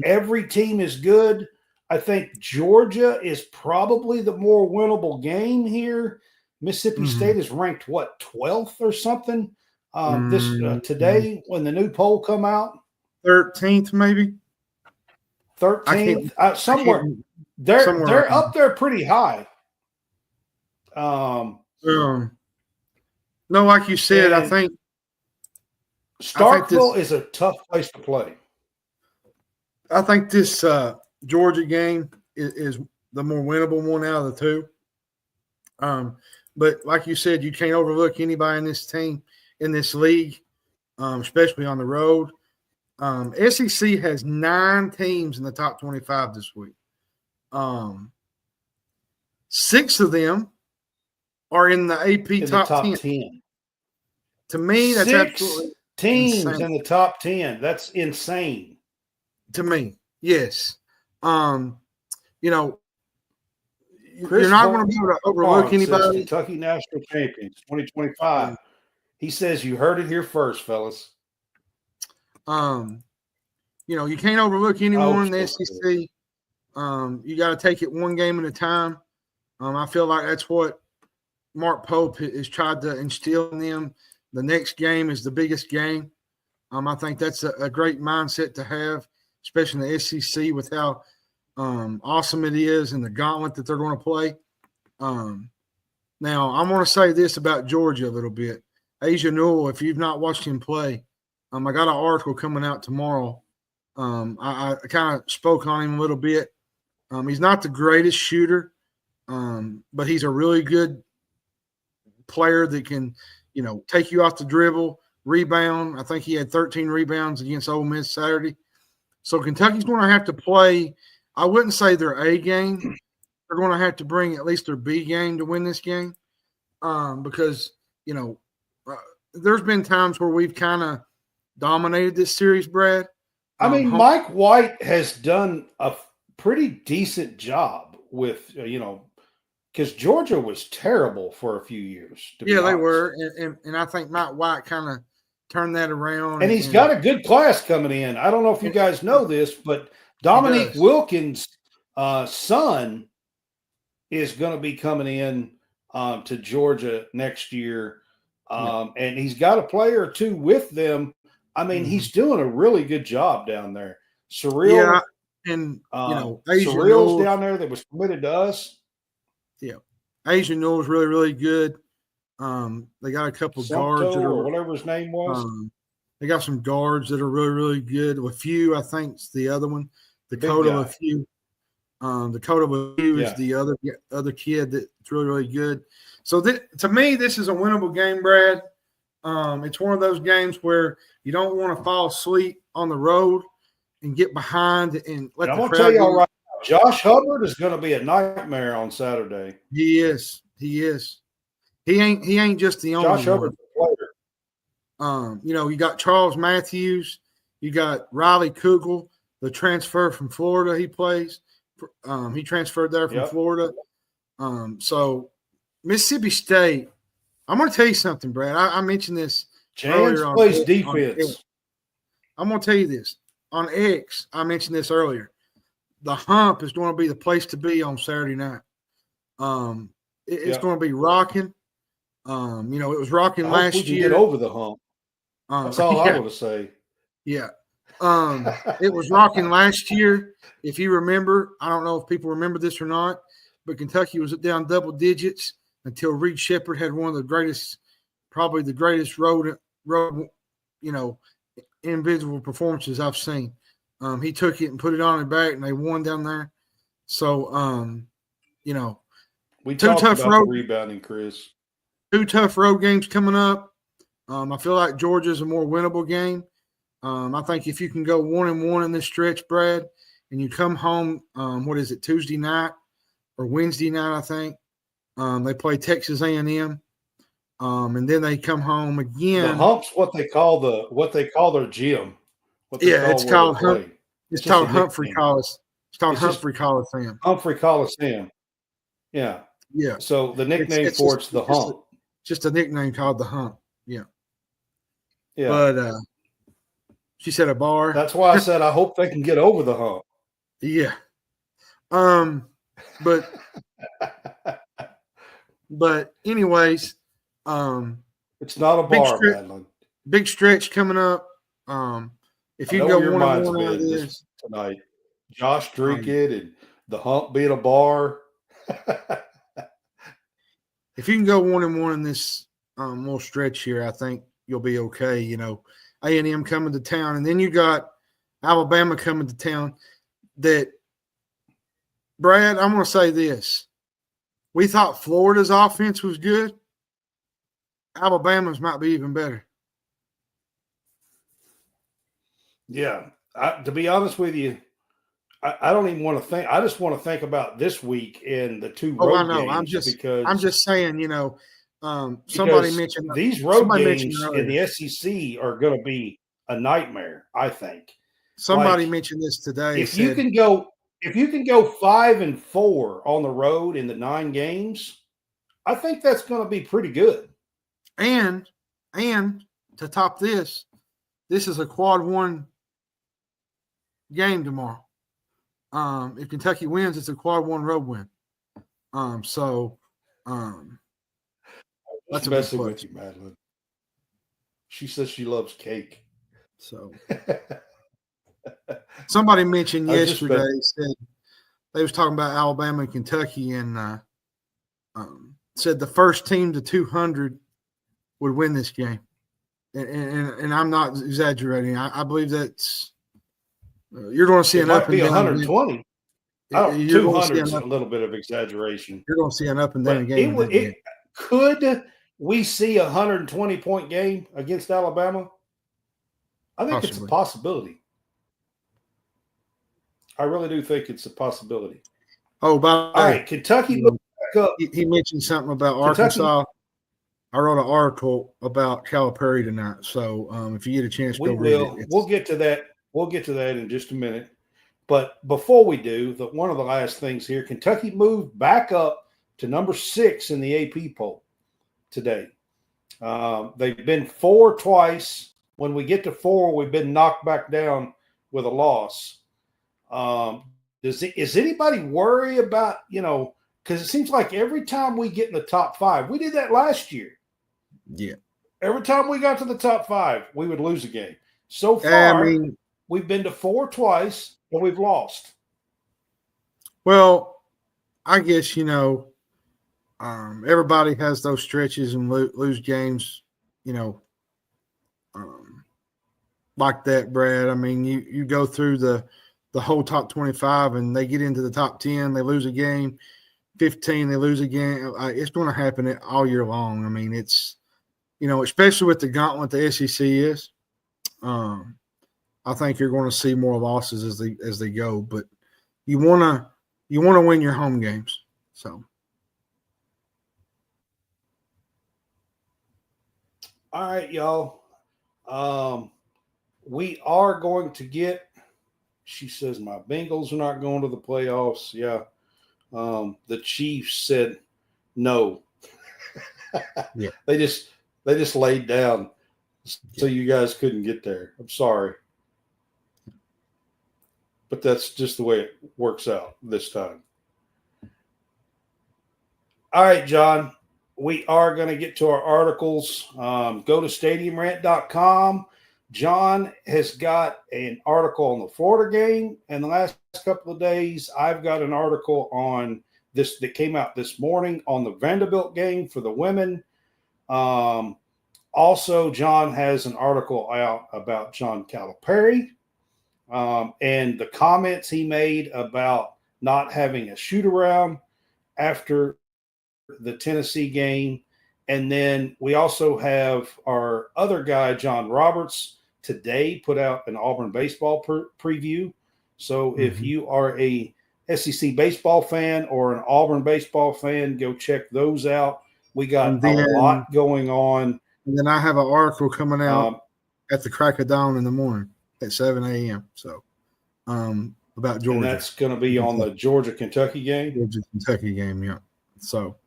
Every team is good. I think Georgia is probably the more winnable game here. Mississippi State is ranked, 12th or something today when the new poll come out? 13th, maybe? 13th? Somewhere. They're up there pretty high. No, like you said, I think Starkville is a tough place to play. I think this Georgia game is the more winnable one out of the 2. But like you said, you can't overlook anybody in this team, in this league, especially on the road. SEC has 9 teams in the top 25 this week. 6 of them are in the AP top 10. To me, that's 6 absolutely teams insane. in the top 10. That's insane. To me, yes. Chris you're not going to be able to overlook anybody. Kentucky National Champions 2025. He says you heard it here first, fellas. You can't overlook anyone in the SEC. You got to take it one game at a time. I feel like that's what Mark Pope has tried to instill in them. The next game is the biggest game. I think that's a great mindset to have, especially in the SEC with how awesome it is and the gauntlet that they're going to play. Now, I want to say this about Georgia a little bit. Asia Newell, if you've not watched him play, I got an article coming out tomorrow. I kind of spoke on him a little bit. He's not the greatest shooter, but he's a really good player that can, take you off the dribble, rebound. I think he had 13 rebounds against Ole Miss Saturday. So Kentucky's going to have to play, I wouldn't say their A game. They're going to have to bring at least their B game to win this game because, there's been times where we've kind of dominated this series, Brad. Mike White has done a pretty decent job with, because Georgia was terrible for a few years. They were. And I think Mike White kind of turned that around. And he's got a good class coming in. I don't know if you guys know this, but Dominique Wilkins son is going to be coming in to Georgia next year. And he's got a player or two with them. I mean, he's doing a really good job down there. Surreal. Yeah, and Surreal's down there that was committed to us. Yeah. Asian Newell's really, really good. They got a couple of guards that are, or whatever his name was. They got some guards that are really, really good. A few, I think, is the other one. Dakota, a few. Dakota is the other kid that's really, really good. So to me, this is a winnable game, Brad. It's one of those games where you don't want to fall asleep on the road and get behind and let I'm the going to crowd tell you all right now, Josh Hubbard is going to be a nightmare on Saturday. He is. He ain't just the only Josh Hubbard's a player. You got Charles Matthews, you got Riley Kugel, the transfer from Florida. He plays. He transferred there from Florida. So Mississippi State. I'm going to tell you something, Brad. I mentioned this. James plays defense. I'm going to tell you this. On X, I mentioned this earlier. The hump is going to be the place to be on Saturday night. It's going to be rocking. It was rocking last year. Get over the hump. That's all I want to say. Yeah. It was rocking last year. If you remember, I don't know if people remember this or not, but Kentucky was down double digits until Reed Sheppard had one of the greatest, probably the greatest road, individual performances I've seen. He took it and put it on his back, and they won down there. So, we talked about the rebounding, Chris. 2 tough road games coming up. I feel like Georgia's a more winnable game. I think if you can go 1-1 in this stretch, Brad, and you come home, Tuesday night or Wednesday night, I think. They play Texas A&M, and then they come home again. The hump's what they call their gym. It's called Humphrey Coliseum. It's called Humphrey Coliseum. Humphrey Coliseum. Yeah. Yeah. So the nickname for it's the hump. Just a nickname called the hump. Yeah. Yeah. But she said a bar. That's why I said I hope they can get over the hump. Yeah. But anyways, it's not a bar, big stretch coming up. If you can go 1-1 out of this tonight, Josh drinking and the hump being a bar. If you can go 1-1 in this little stretch here, I think you'll be okay. A&M coming to town, and then you got Alabama coming to town. That, Brad, I'm going to say this. We thought Florida's offense was good. Alabama's might be even better. Yeah. To be honest with you, I don't even want to think. I just want to think about this week in the 2 road games. I'm just saying, somebody mentioned these road games in the SEC are going to be a nightmare, I think. Somebody mentioned this today. If you can go 5-4 on the road in the 9 games, I think that's going to be pretty good. And to top this is a quad 1 game tomorrow. If Kentucky wins, it's a quad 1 road win. That's messing with you, Madeline. She says she loves cake. So somebody mentioned yesterday, said they was talking about Alabama and Kentucky, and said the first team to 200 would win this game. And I'm not exaggerating. I believe that's you're going to see an up and down. 120. 200 is a little bit of exaggeration. You're going to see an up and down game. Could we see a 120-point game against Alabama? I think it's a possibility. I really do think it's a possibility. Oh, all right, Kentucky moved back up. He mentioned something about Arkansas. I wrote an article about Calipari tonight, so if you get a chance, go read it. We'll get to that. We'll get to that in just a minute. But before we do, one of the last things here, Kentucky moved back up to number 6 in the AP poll today. They've been 4 twice. When we get to 4, we've been knocked back down with a loss. Is anybody worry about, because it seems like every time we get in the top 5, we did that last year. Yeah. Every time we got to the top 5, we would lose a game. So far, we've been to 4 twice, and we've lost. Well, I guess, everybody has those stretches and lose games, like that, Brad. I mean, you go through the whole top 25 and they get into the top 10, they lose a game, 15, they lose a game. It's going to happen all year long. I mean, it's, especially with the gauntlet the SEC is, I think you're going to see more losses as they go, but you want to win your home games. So. All right, y'all. We are going to get, she says my Bengals are not going to the playoffs. Yeah. The Chiefs said no. Yeah. They just laid down so you guys couldn't get there. I'm sorry. But that's just the way it works out this time. All right, John. We are going to get to our articles. Go to stadiumrant.com. John has got an article on the Florida game, and the last couple of days I've got an article on this that came out this morning on the Vanderbilt game for the women. Also, John has an article out about John Calipari and the comments he made about not having a shoot-around after the Tennessee game. And then we also have our other guy, John Roberts, today put out an Auburn baseball preview. So if you are a SEC baseball fan or an Auburn baseball fan, go check those out. We got a lot going on. And then I have an article coming out at the crack of dawn in the morning at 7 a.m. So about Georgia. And that's going to be on the Georgia-Kentucky game? Georgia-Kentucky game, yeah. So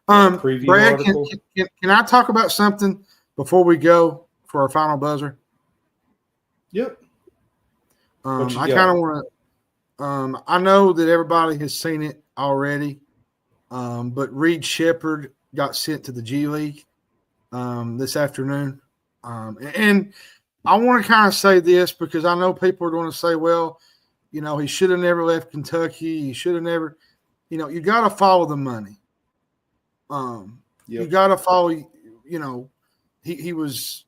Brad, can I talk about something before we go for our final buzzer? Yep. I kind of want to I know that everybody has seen it already, but Reed Shepherd got sent to the G League this afternoon. And I want to kind of say this because I know people are going to say, well, he should have never left Kentucky. He should have never, you got to follow the money. You got to follow, he was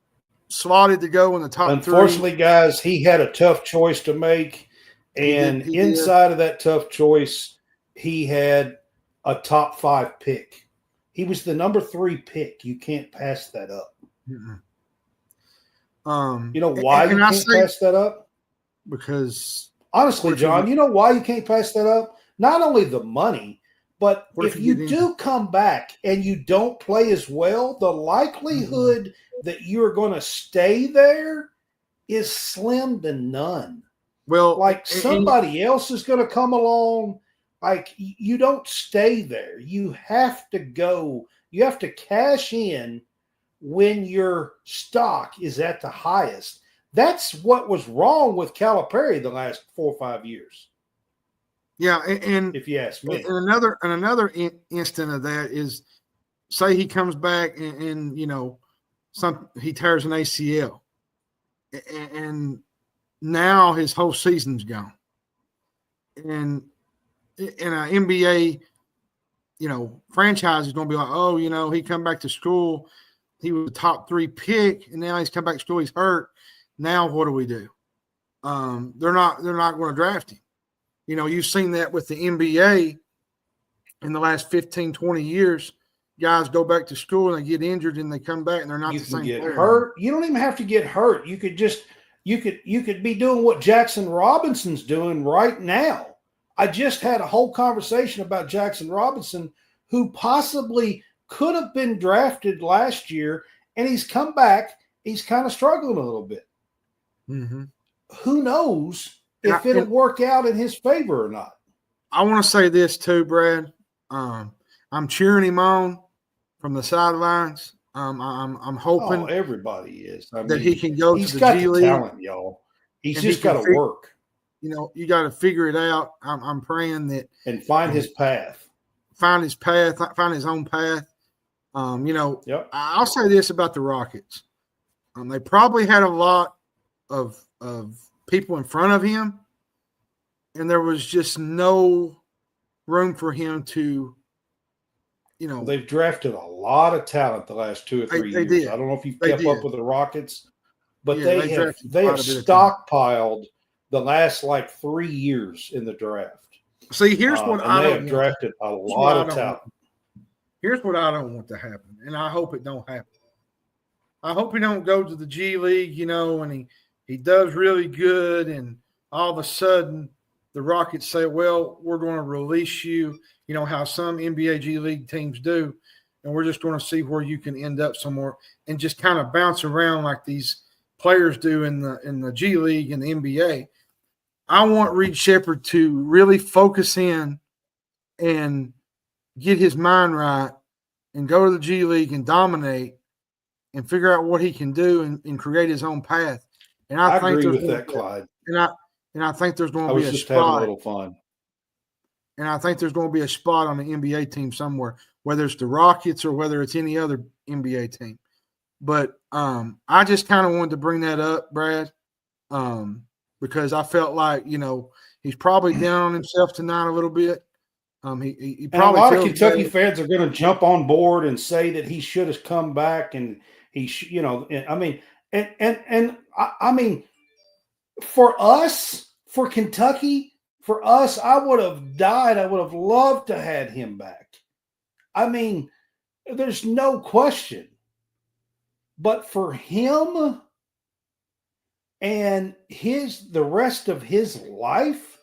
slotted to go in the top 3. Unfortunately, guys, he had a tough choice to make. And inside of that tough choice, he had a top 5 pick. He was the number 3 pick. You can't pass that up. You know why you can't pass that up? Because honestly, John, you know why you can't pass that up? Not only the money, but if you do come back and you don't play as well, the likelihood that you're going to stay there is slim to none. Well, like somebody else is going to come along. Like you don't stay there. You have to go. You have to cash in when your stock is at the highest. That's what was wrong with Calipari the last 4 or 5 years. Yeah, and if you ask me, and another instant of that is, say he comes back and he tears an ACL, and now his whole season's gone. And in an NBA, franchise is going to be like, oh, he come back to school, he was a top 3 pick, and now he's come back to school, he's hurt. Now what do we do? They're not going to draft him. You've seen that with the NBA in the last 15, 20 years. Guys go back to school and they get injured and they come back and they're not the same player. You can get hurt. You don't even have to get hurt. You could just you could be doing what Jackson Robinson's doing right now. I just had a whole conversation about Jackson Robinson, who possibly could have been drafted last year, and he's come back. He's kind of struggling a little bit. Mm-hmm. Who knows if it'll work out in his favor or not? I want to say this too, Brad. I'm cheering him on from the sidelines. I'm hoping everybody is. That he can go to the G League. He's got the talent, y'all. He's just got to work. you got to figure it out. I'm praying that and find his path, find his own path. Yep. I'll say this about the Rockets. They probably had a lot of people in front of him, and there was just no room for him to, they've drafted a lot of talent the last 2 or 3 years. Did. I don't know if you've They kept did. up with the Rockets, but Yeah, they have drafted quite a bit of talent. stockpiled the last 3 years in the draft. See, here's what I they don't have want. drafted a lot of talent. Here's what I don't want to happen, and I hope it don't happen. I hope he don't go to the G League, and he does really good, and all of a sudden the Rockets say, well, we're going to release you, how some NBA G League teams do, and we're just going to see where you can end up somewhere and just kind of bounce around like these players do in the G League and the NBA. I want Reed Sheppard to really focus in and get his mind right and go to the G League and dominate and figure out what he can do and create his own path. And I think agree with that, Clyde. And I think there's going I to be was a just having a spot. little fun. And I think there's going to be a spot on the NBA team somewhere, whether it's the Rockets or whether it's any other NBA team. But I just kind of wanted to bring that up, Brad, because I felt like, he's probably down on himself tonight a little bit. He probably a lot of Kentucky fans are going to jump on board and say that he should have come back, and for us, for Kentucky, for us, I would have died. I would have loved to have had him back. There's no question. But for him and the rest of his life,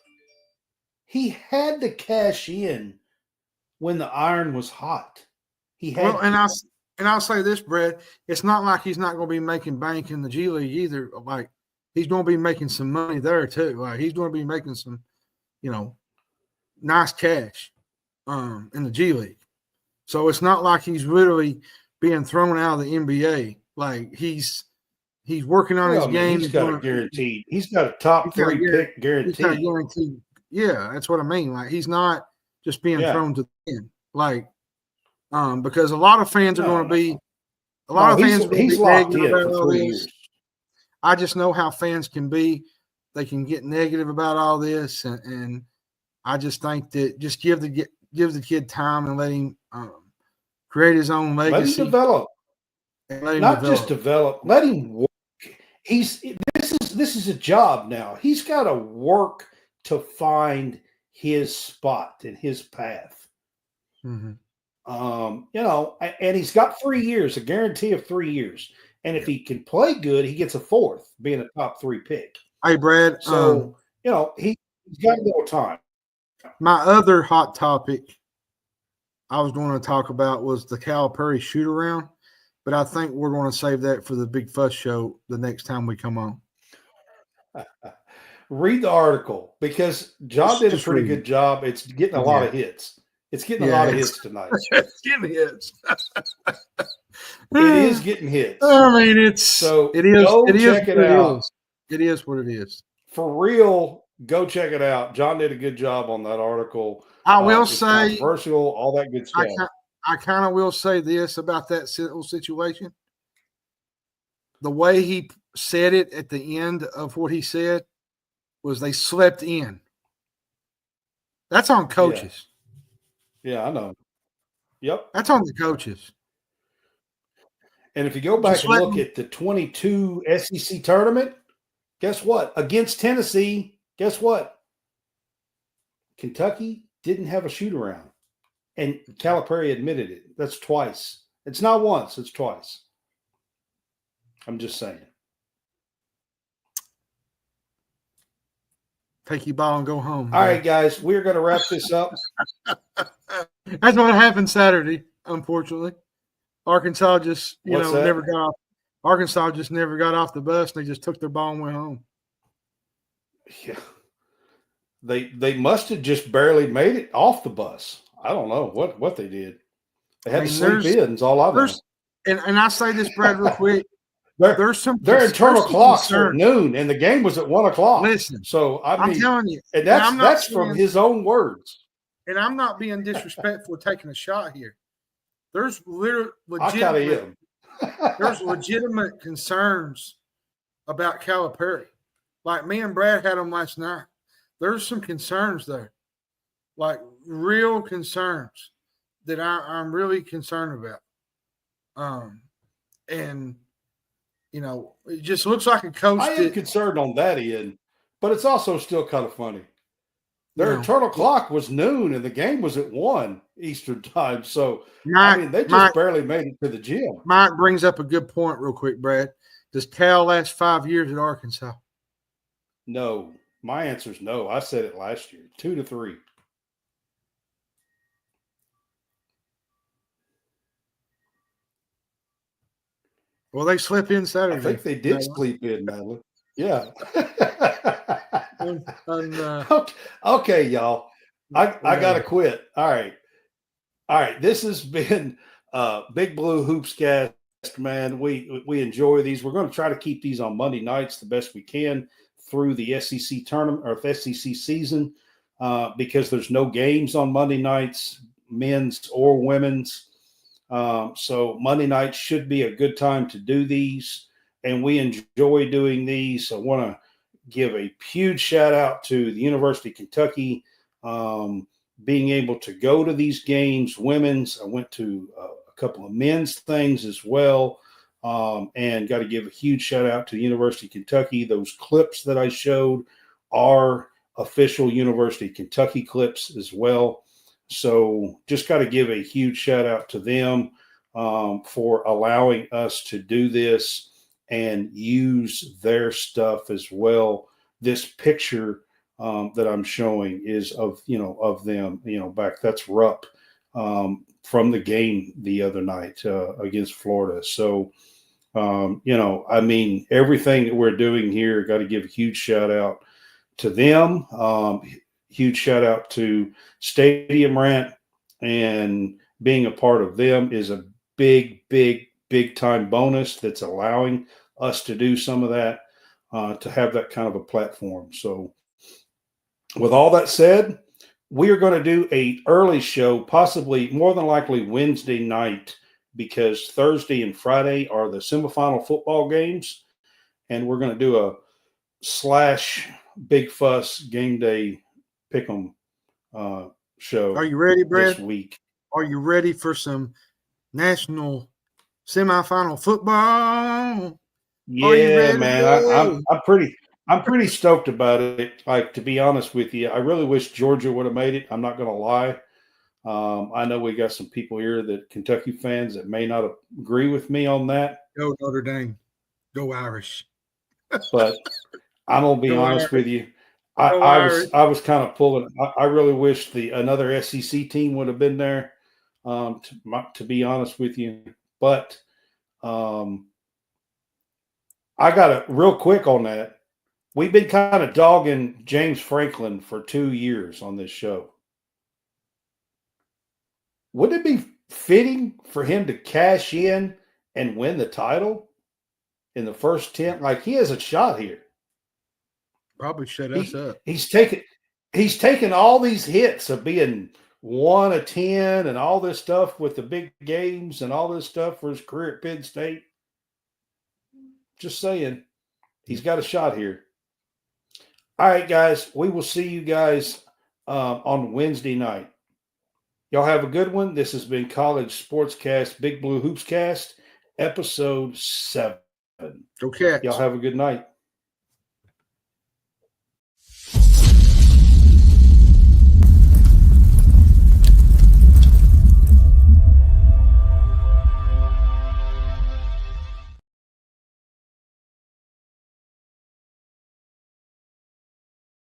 he had to cash in when the iron was hot. He had and I'll say this, Brett, it's not like he's not going to be making bank in the G League either. Like, he's going to be making some money there too. Like, he's going to be making some, nice cash in the G League. So it's not like he's literally being thrown out of the NBA. Like, he's working on his game. He's got a guaranteed. He's got a top 3 pick guaranteed. He's got a guaranteed. Yeah, that's what I mean. Like, he's not just being thrown to the end. Like, because a lot of fans are going to be – a lot of fans are going to be negative about all this. I just know how fans can be. They can get negative about all this, and I just think that just give the kid time and let him create his own legacy. Let him develop. Just develop. Let him work. This is a job now. He's got to work to find his spot and his path. Mm-hmm. And he's got 3 years, a guarantee of 3 years. And if he can play good, he gets a 4th, being a top 3 pick. Hey, Brad. So, he's got a little time. My other hot topic I was going to talk about was the Calipari shoot-around, but I think we're going to save that for the Big Fuss show the next time we come on. Read the article, because John did a pretty good job. It's getting a lot of hits. It's getting a lot of hits tonight. It's getting hits. It is getting hits. I mean, it is. Check it out. It is what it is. For real, go check it out. John did a good job on that article. I will say, controversial, all that good stuff. I kind of will say this about that whole situation. The way he said it at the end of what he said was they slept in. That's on coaches. Yeah, I know. Yep. That's on the coaches. And if you go back and look at the 22 SEC tournament, guess what? Against Tennessee, guess what? Kentucky didn't have a shoot-around. And Calipari admitted it. That's twice. It's not once, it's twice. I'm just saying. Take your ball and go home. All right, guys, we're going to wrap this up. That's what happened Saturday, unfortunately. Arkansas just, never got off. Arkansas just never got off the bus, and they just took their ball and went home. Yeah. They must have just barely made it off the bus. I don't know what they did. They had to sleep in, is all I know. And I say this, Brad, real quick. their internal clocks were at noon, and the game was at 1 o'clock. Listen, so I'm telling you, and that's from his own words. And I'm not being disrespectful taking a shot here. There's legitimate concerns about Calipari. Like me and Brad had them last night. There's some concerns there, like real concerns that I'm really concerned about. And it just looks like a coach. I am concerned on that end, but it's also still kind of funny. Their internal clock was noon, and the game was at 1 Eastern time. So they just barely made it to the gym. Mike brings up a good point, real quick, Brad. Does Cal last 5 years at Arkansas? No, my answer is no. I said it last year, 2 to 3. Well, they slept in Saturday. I think they did sleep in, Madeline. Yeah. Okay, y'all. I got to quit. All right. This has been Big Blue HoopsCast, man. We enjoy these. We're going to try to keep these on Monday nights the best we can through the SEC tournament or SEC season because there's no games on Monday nights, men's or women's. So Monday night should be a good time to do these, and we enjoy doing these. I want to give a huge shout out to the University of Kentucky being able to go to these games. Women's, I went to a couple of men's things as well, and got to give a huge shout out to the University of Kentucky. Those clips that I showed are official University of Kentucky clips as well. So just got to give a huge shout out to them for allowing us to do this and use their stuff as well. This picture that I'm showing is of them, back. That's Rupp from the game the other night against Florida. So, everything that we're doing here, got to give a huge shout out to them. Huge shout out to Stadium Rant, and being a part of them is a big time bonus that's allowing us to do some of that, to have that kind of a platform. So with all that said, we are going to do a early show, possibly more than likely Wednesday night, because Thursday and Friday are the semifinal football games. And we're going to do a / Big Fuss game day pick'em show. Are you ready, Brad? This week. Are you ready for some national semifinal football? Yeah, man. I'm pretty stoked about it. Like, to be honest with you, I really wish Georgia would have made it. I'm not going to lie. I know we got some people here that Kentucky fans that may not agree with me on that. Go Notre Dame. Go Irish. But I'm going to be honest with you. I was kind of pulling. I really wish another SEC team would have been there. To be honest with you, but I got it real quick on that. We've been kind of dogging James Franklin for 2 years on this show. Wouldn't it be fitting for him to cash in and win the title in the first 10? Like, he has a shot here. Probably shut us up. He's taken all these hits of being 1 of 10 and all this stuff with the big games and all this stuff for his career at Penn State. Just saying, he's got a shot here. All right, guys, we will see you guys on Wednesday night. Y'all have a good one. This has been College SportsCast, Big Blue HoopsCast, episode 7. Okay. Y'all have a good night.